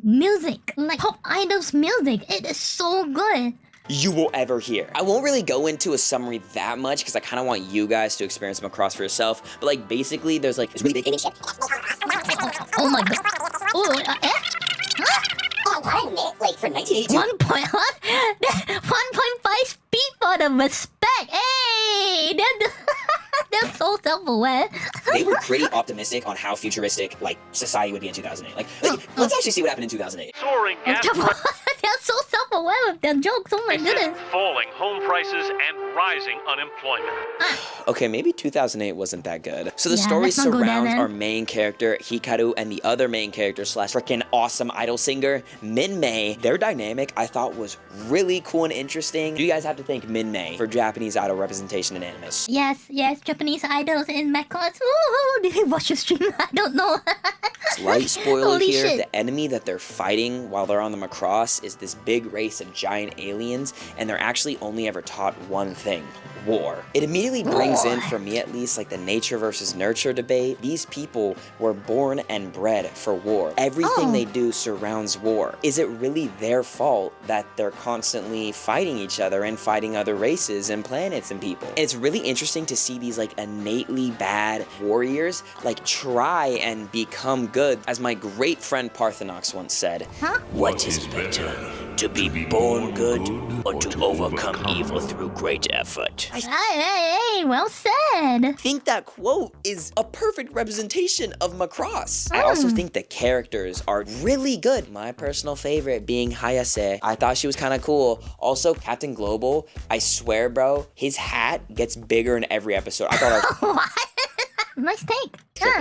music, like pop idols music. It is so good. You will ever hear. I won't really go into a summary that much because I kind of want you guys to experience Macross for yourself. But like basically, there's like this really big shit. Oh my god. Oh, I admit, like for 1982. 1.5 speed for the respect. Hey, they're so self-aware. They were pretty optimistic on how futuristic like society would be in 2008. Like let's actually see what happened in 2008. Soaring gas They're so self-aware with their jokes. Oh my goodness. Falling home prices and rising unemployment. Okay, maybe 2008 wasn't that good. So the story surrounds our main character, Hikaru, and the other main character / freaking awesome idol singer, Min-Mei. Their dynamic I thought was really cool and interesting. You guys have to thank Min-Mei for Japanese idol representation in anime. Yes, Japanese idols in Macross. Ooh, did you watch the stream? I don't know. Slight spoiler Holy here, shit. the enemy that they're fighting while they're on the Macross is this big race of giant aliens, and they're actually only ever taught one thing: war. It immediately brings in, for me at least, like the nature versus nurture debate. These people were born and bred for war. Everything they do surrounds war. Is it really their fault that they're constantly fighting each other and fighting other races and planets and people? And it's really interesting to see these like innately bad warriors like try and become good. As my great friend Parthenox once said, what is better, to be born good or to overcome evil through great effort? Hey, well said. I think that quote is a perfect representation of Macross. I also think the characters are really good. My personal favorite being Hayase. I thought she was kind of cool. Also, Captain Global, I swear, bro, his hat gets bigger in every episode. I thought What? Nice take.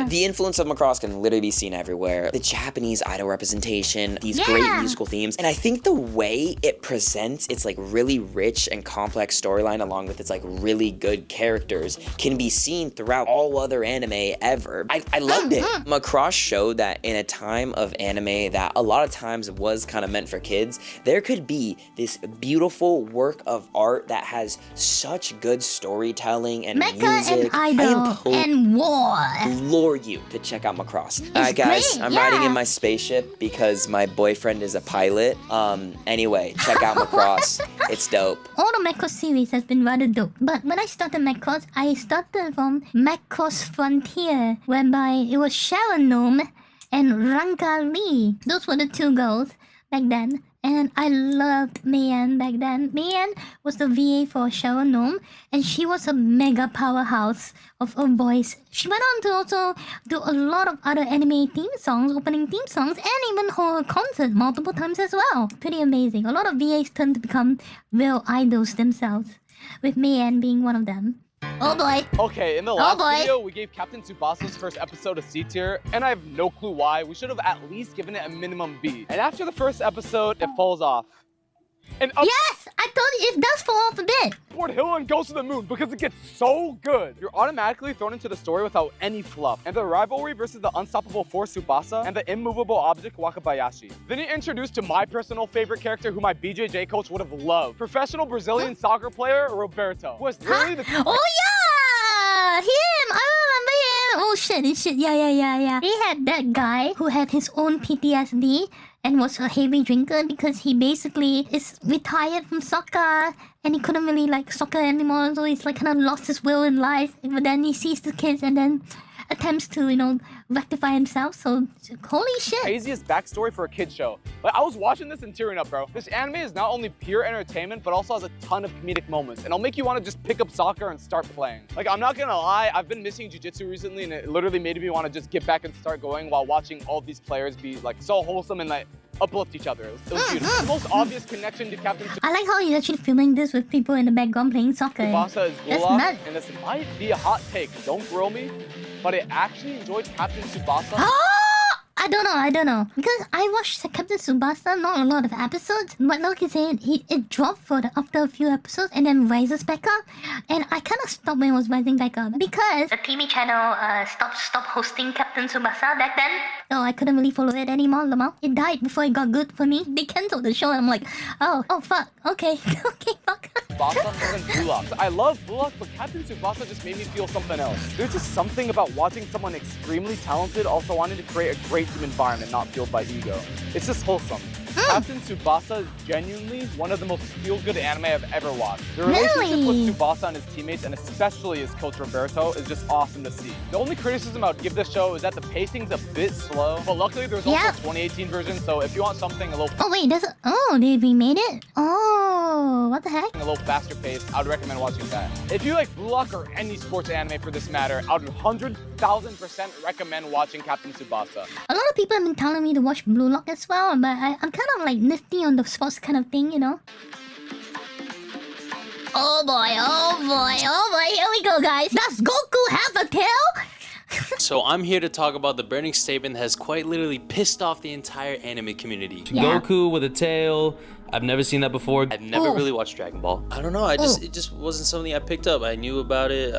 The influence of Macross can literally be seen everywhere. The Japanese idol representation, these great musical themes, and I think the way it presents its like really rich and complex storyline along with its like really good characters can be seen throughout all other anime ever. I loved it. Macross showed that in a time of anime that a lot of times was kind of meant for kids, there could be this beautiful work of art that has such good storytelling and music. And idol and war. Lure you to check out Macross. Alright guys, I'm riding in my spaceship because my boyfriend is a pilot. Anyway, check out Macross. It's dope. All the Macross series has been rather dope. But when I started Macross, I started from Macross Frontier, whereby it was Sharon Gnome and Ranka Lee. Those were the 2 girls. back then. And I loved Mayan back then. Mayan was the VA for Cheryl Gnome, and she was a mega powerhouse of a voice. She went on to also do a lot of other anime theme songs, opening theme songs, and even hold a concert multiple times as well. Pretty amazing. A lot of VAs turned to become real idols themselves, with Mayan being one of them. Oh boy. Okay, in the last video, we gave Captain Tsubasa's first episode a C tier, and I have no clue why. We should have at least given it a minimum B. And after the first episode, it falls off. And yes! I thought it does fall off a bit. Upward hill and goes to the moon because it gets so good. You're automatically thrown into the story without any fluff. And the rivalry versus the unstoppable force Tsubasa and the immovable object Wakabayashi. Then you're introduced to my personal favorite character who my BJJ coach would have loved. Professional Brazilian soccer player Roberto. Who was literally the... Oh yeah! Him! I remember him! Oh shit. Yeah. He had that guy who had his own PTSD and was a heavy drinker because he basically is retired from soccer and he couldn't really like soccer anymore, so he's like kind of lost his will in life. But then he sees the kids and then attempts to, you know, rectify himself. So holy shit. Craziest backstory for a kid's show. Like, I was watching this and tearing up, bro. This anime is not only pure entertainment, but also has a ton of comedic moments. And it'll make you want to just pick up soccer and start playing. Like, I'm not gonna lie, I've been missing jiu-jitsu recently, and it literally made me want to just get back and start going while watching all these players be like so wholesome and like uplift each other. It was beautiful. The most obvious connection to Captain I like how he's actually filming this with people in the background playing soccer. Tsubasa is That's Bullock, nuts. and this might be a hot take, don't grill me, but I actually enjoyed Captain Tsubasa. I don't know. Because I watched Captain Tsubasa, not a lot of episodes, but like you said, it dropped after a few episodes and then rises back up. And I kind of stopped when it was rising back up because the TV channel stopped hosting Captain Tsubasa back then. So I couldn't really follow it anymore, Lamau. It died before it got good for me. They cancelled the show and I'm like, oh fuck, okay, fuck. Tsubasa more than Bullock. I love Bullock, but Captain Tsubasa just made me feel something else. There's just something about watching someone extremely talented also wanting to create a great team environment not fueled by ego. It's just wholesome. Captain Tsubasa is genuinely one of the most feel-good anime I've ever watched. The relationship with Tsubasa and his teammates, and especially his coach Roberto, is just awesome to see. The only criticism I would give this show is that the pacing's a bit slow, but luckily there's also a 2018 version, so if you want something a little... Oh wait, they remade it? Oh, what the heck? A little faster paced, I would recommend watching that. If you like Blue Lock or any sports anime for this matter, I would 100,000% recommend watching Captain Tsubasa. A lot of people have been telling me to watch Blue Lock as well, but I'm kind of like nifty on the sports kind of thing, you know? Oh boy, here we go, guys. Does Goku have a tail? So I'm here to talk about the burning statement that has quite literally pissed off the entire anime community. Yeah. Goku with a tail. I've never seen that before. I've never really watched Dragon Ball. I don't know. It just wasn't something I picked up. I knew about it.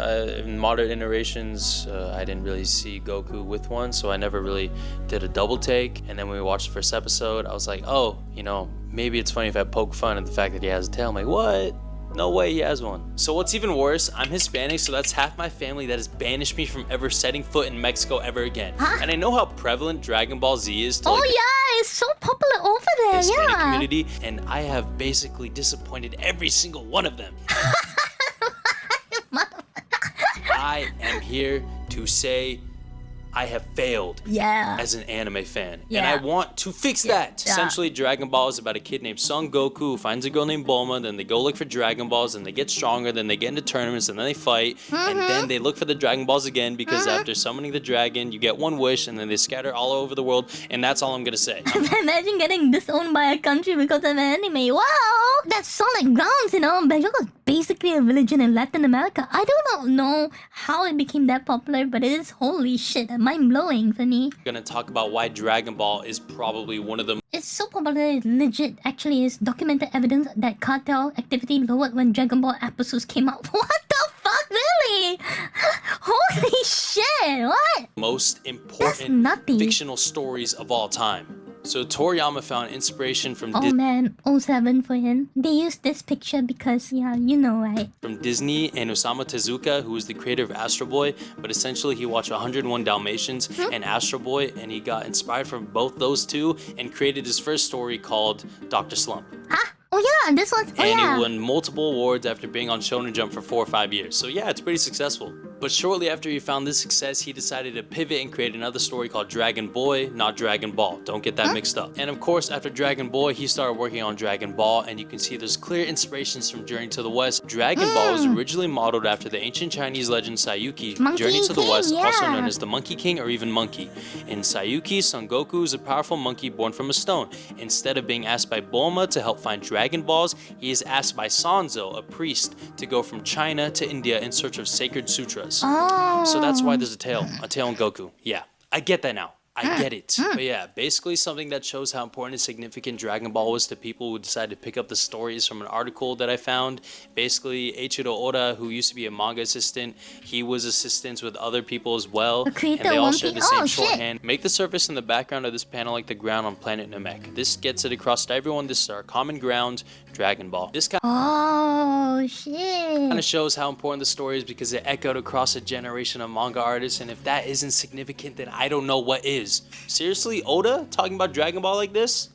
In modern iterations, I didn't really see Goku with one, so I never really did a double take. And then when we watched the first episode, I was like, oh, you know, maybe it's funny if I poke fun at the fact that he has a tail. I'm like, what? No way he has one. So what's even worse, I'm Hispanic, so that's half my family that has banished me from ever setting foot in Mexico ever again. And I know how prevalent Dragon Ball Z is to Yeah, it's so popular over there, Hispanic community, and I have basically disappointed every single one of them. I am here to say I have failed as an anime fan. And I want to fix that. Essentially, Dragon Ball is about a kid named Son Goku who finds a girl named Bulma, then they go look for Dragon Balls, and they get stronger, then they get into tournaments, and then they fight, and then they look for the Dragon Balls again, because after summoning the dragon, you get one wish, and then they scatter all over the world, and that's all I'm gonna say. Imagine getting disowned by a country because of an anime. Wow! That's solid grounds, you know. Mexico is basically a religion in Latin America. I do not know how it became that popular, but it is holy shit. Mind-blowing for me. I'm gonna talk about why Dragon Ball is probably one of the... It's so popular, it legit actually is documented evidence that cartel activity lowered when Dragon Ball episodes came out. What the fuck, really? Holy shit, what? most important fictional stories of all time. So Toriyama found inspiration from man, 07 for him. They used this picture because, yeah, you know, right? From Disney and Osamu Tezuka, who was the creator of Astro Boy, but essentially he watched 101 Dalmatians and Astro Boy, and he got inspired from both those two and created his first story called Dr. Slump. Huh? Oh yeah, this was... And he won multiple awards after being on Shonen Jump for 4 or 5 years. So yeah, it's pretty successful. But shortly after he found this success, he decided to pivot and create another story called Dragon Boy, not Dragon Ball. Don't get that mixed up. And of course, after Dragon Boy, he started working on Dragon Ball, and you can see there's clear inspirations from Journey to the West. Dragon Ball was originally modeled after the ancient Chinese legend Saiyuki, Journey to the West, also known as the Monkey King or even Monkey. In Saiyuki, Son Goku is a powerful monkey born from a stone. Instead of being asked by Bulma to help find Dragon Balls, he is asked by Sanzo, a priest, to go from China to India in search of sacred sutras. So that's why there's a tail on Goku. Yeah, I get that now. I get it. But yeah, basically something that shows how important and significant Dragon Ball was to people who decided to pick up the stories from an article that I found. Basically, Eiichiro Oda, who used to be a manga assistant, he was assistants with other people as well, and they all shared the same shorthand. Make the surface and the background of this panel like the ground on planet Namek. This gets it across to everyone. This is our common ground, Dragon Ball. This kind of shows how important the story is because it echoed across a generation of manga artists, and if that isn't significant, then I don't know what is. Seriously, Oda talking about Dragon Ball like this?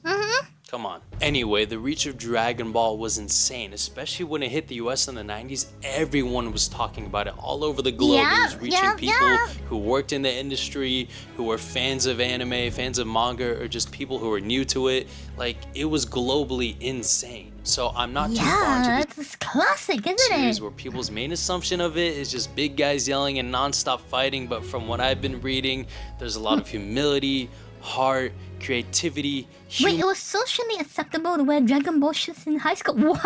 Come on. Anyway, the reach of Dragon Ball was insane, especially when it hit the US in the 90s. Everyone was talking about it all over the globe. It was reaching people who worked in the industry, who were fans of anime, fans of manga, or just people who were new to it. Like, it was globally insane. So I'm not too far into this classic, isn't series it? where people's main assumption of it is just big guys yelling and non-stop fighting, but from what I've been reading, there's a lot of humility, heart, creativity, Wait, it was socially acceptable to wear Dragon Ball shirts in high school? What?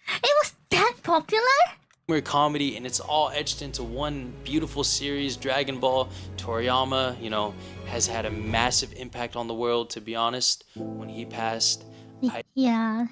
It was that popular? comedy, and it's all etched into one beautiful series. Dragon Ball. Toriyama, you know, has had a massive impact on the world, to be honest. When he passed, I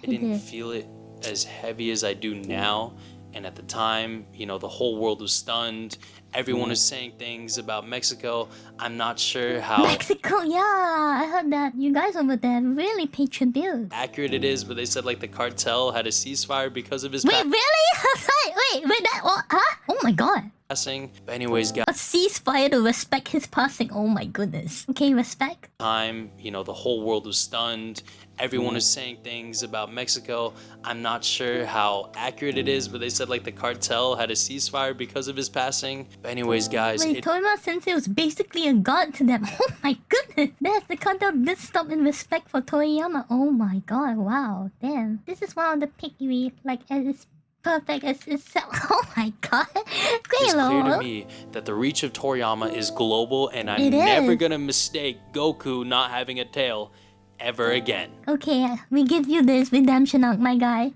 didn't feel it as heavy as I do now. And at the time, you know, the whole world was stunned. Everyone was saying things about Mexico. I'm not sure how Mexico, yeah, I heard that. You guys over there really pay tribute. accurate it is, but they said like the cartel had a ceasefire because of his Wait, really? wait, that what? Huh? Oh my god. passing. But anyways, guys, A ceasefire to respect his passing. Oh my goodness. Okay, respect. time, you know, the whole world was stunned. Everyone was saying things about Mexico. I'm not sure how accurate it is, but they said like the cartel had a ceasefire because of his passing. But anyways, guys, Wait, Toriyama Sensei was basically a god to them. Oh my goodness. That's the cartel did stop in respect for Toriyama. Oh my god, wow. Damn. This is one of the picky, like, as perfect as itself. Oh my god. it's Great clear to lord. me that the reach of Toriyama is global, and I'm It never is. gonna mistake Goku not having a tail ever again. Okay, we give you this redemption arc, my guy.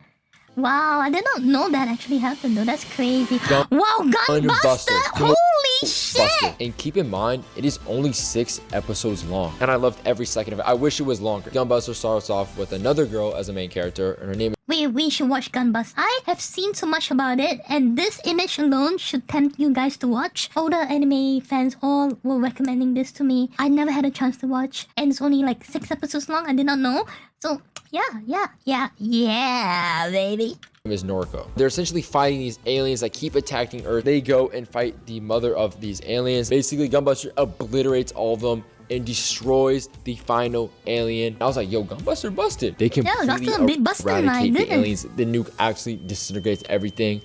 Wow, I did not know that actually happened though. That's crazy. Wow, Gunbuster! Holy shit! Buster. And keep in mind, it is only 6 episodes long, and I loved every second of it. I wish it was longer. Gunbuster starts off with another girl as a main character, and her name is Wait, we should watch Gunbuster. I have seen so much about it, and this image alone should tempt you guys to watch. Older anime fans all were recommending this to me. I never had a chance to watch, and it's only like 6 episodes long. I did not know. So, yeah, baby. Noriko. They're essentially fighting these aliens that keep attacking Earth. They go and fight the mother of these aliens. Basically, Gunbuster obliterates all of them and destroys the final alien. I was like, yo, Gunbuster busted. They completely that's a big busting, my eradicate the goodness. aliens. The nuke actually disintegrates everything,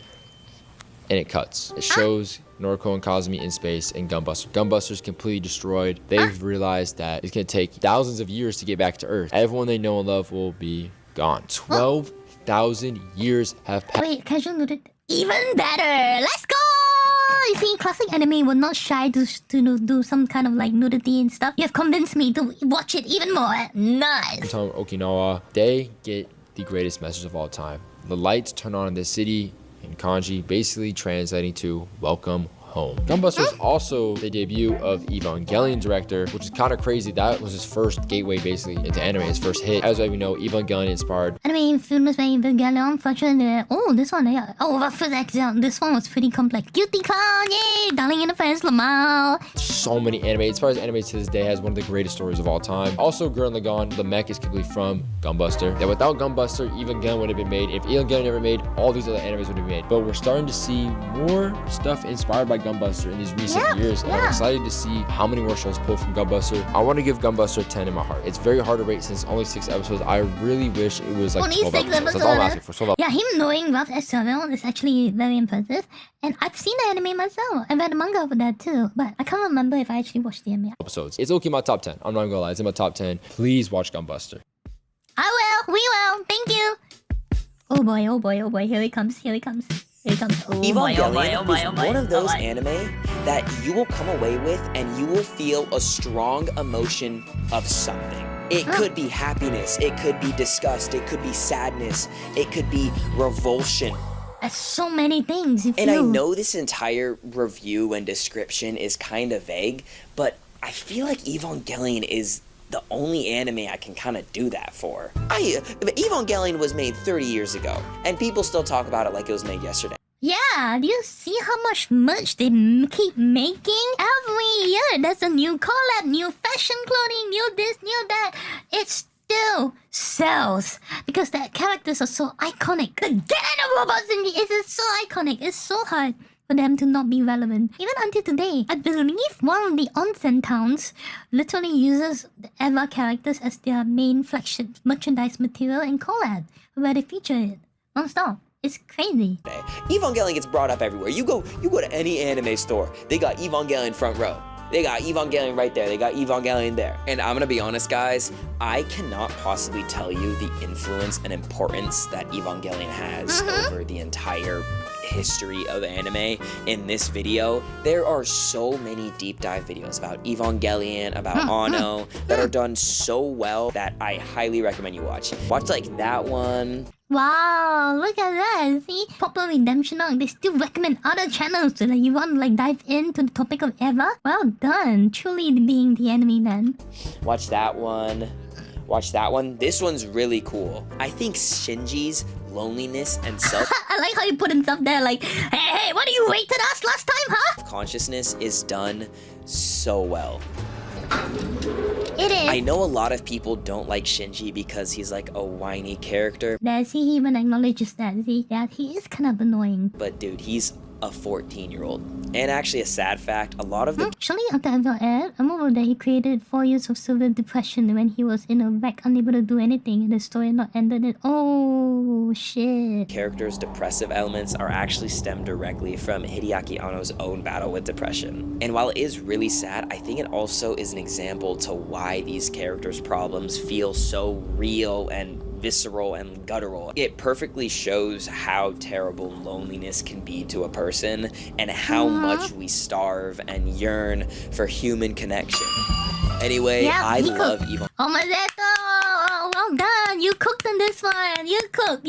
and it cuts. It shows Noriko and Kazumi in space and Gunbuster. Gunbuster's completely destroyed. They've realized that it's gonna take thousands of years to get back to Earth. Everyone they know and love will be gone. 12,000 years have passed. Wait, casual noted. Even better. Let's go! You see, classic anime were not shy to do some kind of like nudity and stuff. You have convinced me to watch it even more. Nice. From Okinawa, they get the greatest message of all time. The lights turn on in the city in kanji, basically translating to welcome home. Gunbuster is also the debut of Evangelion director, which is kind of crazy. That was his first gateway basically into anime, his first hit. As we know, Evangelion inspired Anime influenced by Evangelion, unfortunately. Oh, this one, yeah. Oh, this one was pretty complex. Guilty Clown, yay! Darling in the Franxx Lamau. so many anime. As far as anime to this day has one of the greatest stories of all time. Also, Gurren Lagann, the mech is completely from Gunbuster. That without Gunbuster, Evangelion would have been made. If Evangelion never made, all these other animes would have been made. But we're starting to see more stuff inspired by Gunbuster in these recent years, and I'm excited to see how many more shows pull from Gunbuster. I want to give Gunbuster a 10 in my heart. It's very hard to rate since only 6 episodes. I really wish it was like Only 12 6 episodes. That's all I'm asking for. 12 Yeah, him knowing rough S7 is actually very impressive. And I've seen the anime myself. I've read the manga for that too. But I can't remember if I actually watched the anime. episodes. It's okay in my top 10. I'm not gonna lie, it's in my top 10. Please watch Gunbuster. I will. We will. Thank you. Oh boy, oh boy, oh boy. Here he comes. Here he comes. Here he comes. Oh boy, oh boy, oh boy, is oh boy. one of those anime that you will come away with and you will feel a strong emotion of something. It could be happiness, it could be disgust, it could be sadness, it could be revulsion. That's so many things. And I know this entire review and description is kind of vague, but I feel like Evangelion is the only anime I can kind of do that for. Evangelion was made 30 years ago, and people still talk about it like it was made yesterday. Yeah, do you see how much merch they keep making? Every year there's a new collab, new fashion clothing, new this, new that. It still sells because the characters are so iconic. The Get robots in it is so iconic. It's so hard for them to not be relevant. Even until today, I believe one of the onsen towns literally uses the EVA characters as their main flagship merchandise material and collab, where they feature it non-stop. It's crazy. Evangelion gets brought up everywhere. You go to any anime store, they got Evangelion front row. They got Evangelion right there. They got Evangelion there. And I'm gonna be honest, guys, I cannot possibly tell you the influence and importance that Evangelion has over the entire history of anime in this video. There are so many deep dive videos about Evangelion, about Anno, that are done so well that I highly recommend you watch. Watch like that one. Wow, look at that. See, Popular Redemption Arc, they still recommend other channels so that you want to like dive into the topic of EVA. Well done, truly being the AnimeMen. Watch that one. Watch that one. This one's really cool. I think Shinji's loneliness and I like how you put himself there like, hey, what do you rated us last time, huh? Consciousness is done so well. It is. I know a lot of people don't like Shinji because he's like a whiny character. Does he even acknowledges that? See, yeah, he is kind of annoying. But dude, he's a 14-year-old. And actually a sad fact, a lot of the... Actually, after EVA aired, I remember that he created 4 years of severe depression when he was in a wreck, unable to do anything, and the story not ended it. Oh, shit. Characters' depressive elements are actually stemmed directly from Hideaki Anno's own battle with depression. And while it is really sad, I think it also is an example to why these characters' problems feel so real and visceral and guttural. It perfectly shows how terrible loneliness can be to a person and how much we starve and yearn for human connection. Anyway, I love Evangelion. Oh my god, oh, well done. You cooked on this one. You cook.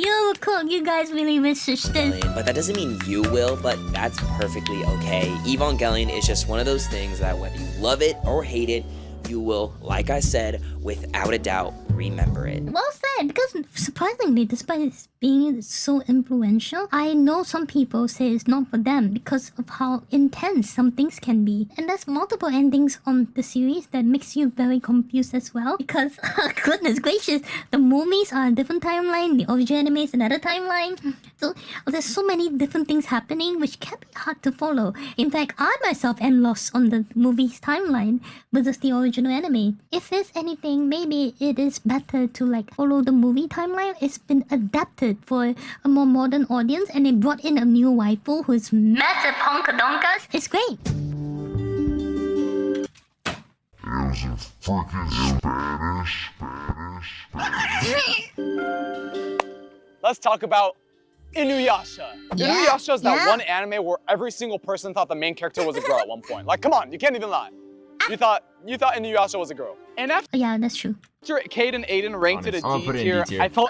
You guys really researched this. But that doesn't mean you will, but that's perfectly okay. Evangelion is just one of those things that whether you love it or hate it, you will, like I said, without a doubt, remember it. Well said, because surprisingly, despite it being so influential, I know some people say it's not for them because of how intense some things can be. And there's multiple endings on the series that makes you very confused as well because, goodness gracious, the movies are a different timeline, the original anime is another timeline. So there's so many different things happening which can be hard to follow. In fact, I myself am lost on the movie's timeline versus the original anime. If there's anything, maybe it is better to like follow the movie timeline. It's been adapted for a more modern audience and they brought in a new waifu who's massive honkadonkas. It's great. It was freaking Spanish. Let's talk about InuYasha. Yeah, InuYasha is that one anime where every single person thought the main character was a girl at one point. Like, come on, you can't even lie. You thought InuYasha was a girl. And after that's true. Cade and Aiden ranked it a D tier, I felt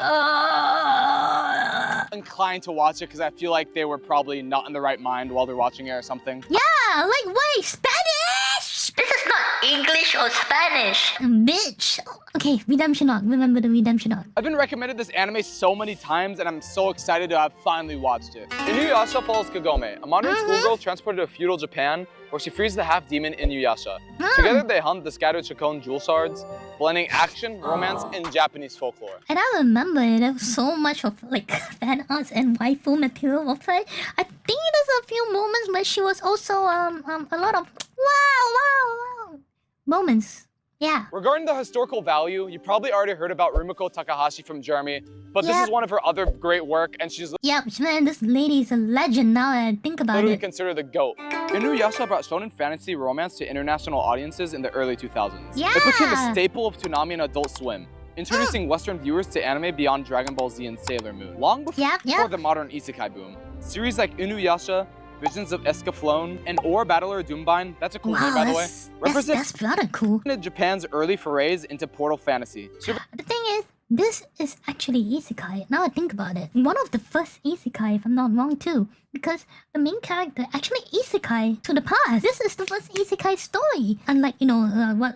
inclined to watch it because I feel like they were probably not in the right mind while they're watching it or something. Yeah, like wait, Spanish? This is not English or Spanish. Bitch. Okay, Redemption Arc. Remember the Redemption Arc. I've been recommended this anime so many times and I'm so excited to have finally watched it. InuYasha follows Kagome, a modern schoolgirl transported to feudal Japan where she frees the half-demon InuYasha. Together they hunt the scattered Chacon jewel shards, blending action, romance, and Japanese folklore. And I remember there was so much of like fan arts and waifu material outside. I think was a few moments where she was also a lot of wow moments. Yeah. Regarding the historical value, you probably already heard about Rumiko Takahashi from Jeremy, but this is one of her other great work, and she's man, this lady is a legend now that I think about literally it. considered the GOAT. InuYasha brought shonen fantasy romance to international audiences in the early 2000s. Yeah. It became a staple of Toonami and Adult Swim, introducing Western viewers to anime beyond Dragon Ball Z and Sailor Moon. Long before the modern isekai boom, series like InuYasha, Visions of Escaflowne, and Or Battler Doombine, that's a cool name by the way, That's rather cool. Japan's early forays into portal fantasy. The thing is, this is actually isekai. Now I think about it. One of the first isekai, if I'm not wrong too. Because the main character actually isekai to the past. This is the first isekai story. Unlike,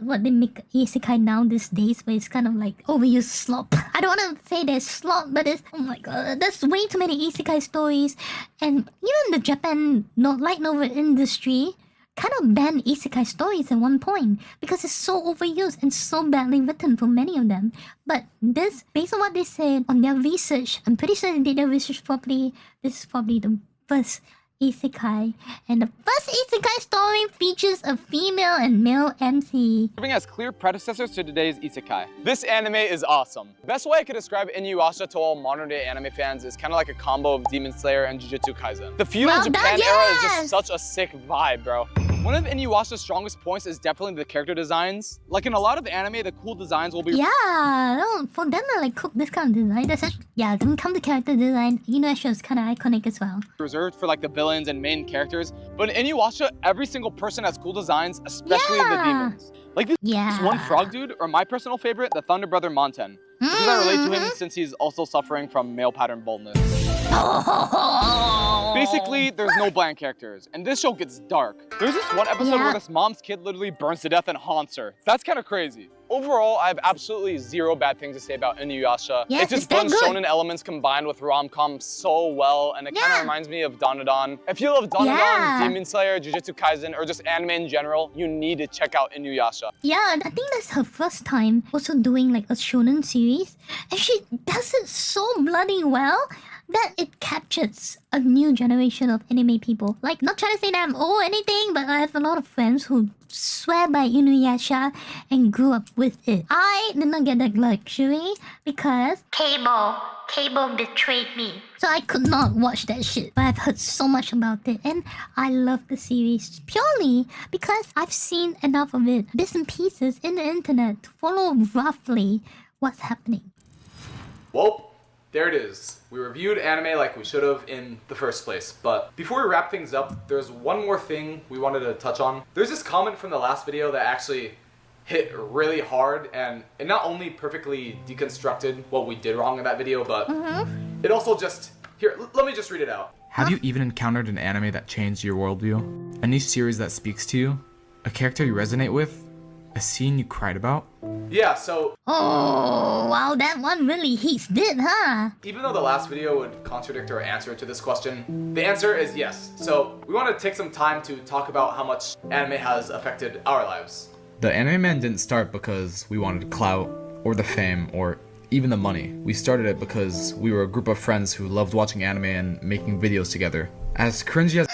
what they make isekai now these days, where it's kind of like overused slop. I don't want to say there's slop, but it's, oh my god, there's way too many isekai stories. And even the Japan light novel industry kind of banned isekai stories at one point because it's so overused and so badly written for many of them. But this, based on what they said on their research, I'm pretty sure they did their research properly. This is probably the first isekai, and the first isekai story features a female and male MC. Serving as clear predecessors to today's isekai. This anime is awesome. Best way I could describe InuYasha to all modern day anime fans is kind of like a combo of Demon Slayer and Jujutsu Kaisen. The feudal Japan era is just such a sick vibe, bro. One of InuYasha's strongest points is definitely the character designs. Like in a lot of anime, the cool designs will be For them to like cook this kind of design, that's actually, when it comes to character design, InuYasha is kind of iconic as well. Reserved for like the villains and main characters, but in InuYasha, every single person has cool designs, especially the demons. Like this one frog dude, or my personal favorite, the Thunder Brother Monten. Because I relate to him since he's also suffering from male pattern baldness. Basically, there's no bland characters, and this show gets dark. There's this one episode where this mom's kid literally burns to death and haunts her. That's kind of crazy. Overall, I have absolutely zero bad things to say about InuYasha. It just blends shonen elements combined with rom-com so well, and it kind of reminds me of Dandadan. If you love Dandadan, Demon Slayer, Jujutsu Kaisen, or just anime in general, you need to check out InuYasha. Yeah, I think that's her first time also doing like a shonen series, and she does it so bloody well that it captures a new generation of anime people. Like, not trying to say that I'm old or anything, but I have a lot of friends who swear by InuYasha and grew up with it. I did not get that luxury because Cable betrayed me. So I could not watch that shit. But I've heard so much about it, and I love the series purely because I've seen enough of it, bits and pieces in the internet, to follow roughly what's happening. Well, there it is. We reviewed anime like we should have in the first place. But before we wrap things up, there's one more thing we wanted to touch on. There's this comment from the last video that actually hit really hard, and it not only perfectly deconstructed what we did wrong in that video, but it also just... Here, let me just read it out. Have you even encountered an anime that changed your worldview? A new series that speaks to you? A character you resonate with? A scene you cried about? Yeah, so... Oh, wow, that one really hits it, huh? Even though the last video would contradict our answer to this question, the answer is yes. So we want to take some time to talk about how much anime has affected our lives. The TheAnimeMen didn't start because we wanted clout, or the fame, or even the money. We started it because we were a group of friends who loved watching anime and making videos together. As cringy as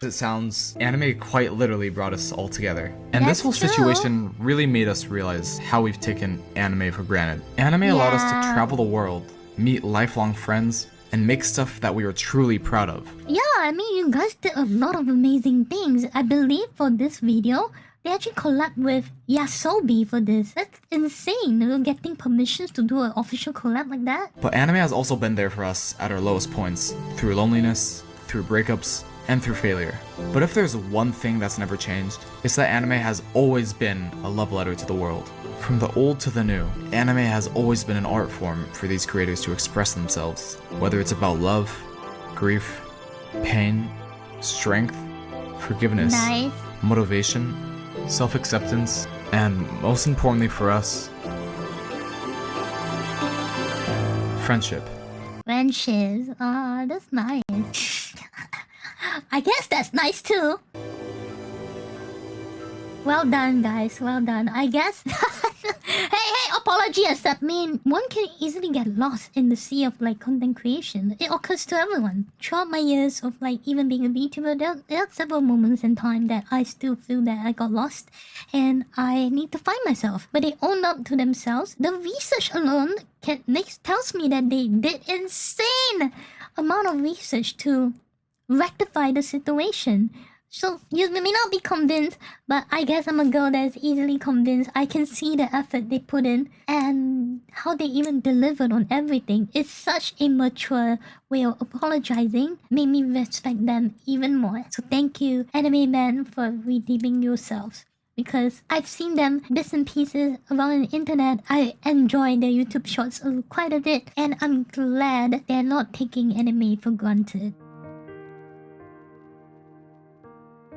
it sounds, anime quite literally brought us all together. And this whole situation really made us realize how we've taken anime for granted. Anime allowed us to travel the world, meet lifelong friends, and make stuff that we were truly proud of. Yeah, I mean, you guys did a lot of amazing things. I believe for this video, they actually collab with Yasobi for this. That's insane, getting permissions to do an official collab like that. But anime has also been there for us at our lowest points, through loneliness, through breakups, and through failure. But if there's one thing that's never changed, it's that anime has always been a love letter to the world. From the old to the new, anime has always been an art form for these creators to express themselves. Whether it's about love, grief, pain, strength, forgiveness, motivation, self-acceptance, and most importantly for us, friendship. Friendships. Ah, that's nice. I guess that's nice too. Well done, guys. Well done. I guess Hey, apology accept. I mean, one can easily get lost in the sea of like content creation. It occurs to everyone. Throughout my years of like even being a VTuber, there are several moments in time that I still feel that I got lost and I need to find myself. But they own up to themselves. The research alone tells me that they did insane amount of research to rectify the situation. So you may not be convinced, but I guess I'm a girl that's easily convinced. I can see the effort they put in and how they even delivered on everything. It's such a mature way of apologizing. Made me respect them even more. So thank you, AnimeMen, for redeeming yourselves. Because I've seen them bits and pieces around the internet. I enjoy their YouTube shorts quite a bit. And I'm glad they're not taking anime for granted.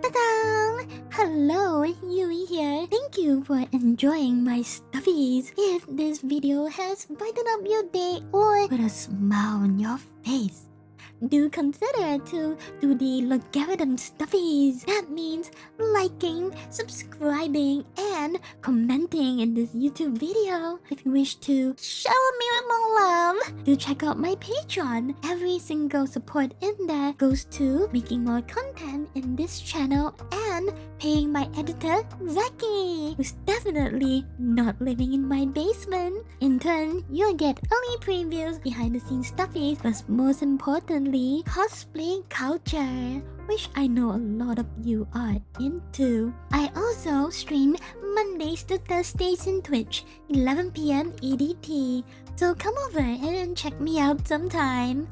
Ta-da! Hello, Yui here. Thank you for enjoying my stuffies. If this video has brightened up your day or put a smile on your face, do consider to do the logarithm stuffies. That means liking, subscribing, and commenting in this YouTube video. If you wish to shower me with more love, do check out my Patreon. Every single support in there goes to making more content in this channel and paying my editor, Zaki, who's definitely not living in my basement. In turn, you'll get early previews, behind the scenes stuffies, but most importantly, cosplay culture, which I know a lot of you are into. I also stream Mondays to Thursdays in Twitch, 11 PM EDT, so come over and check me out sometime.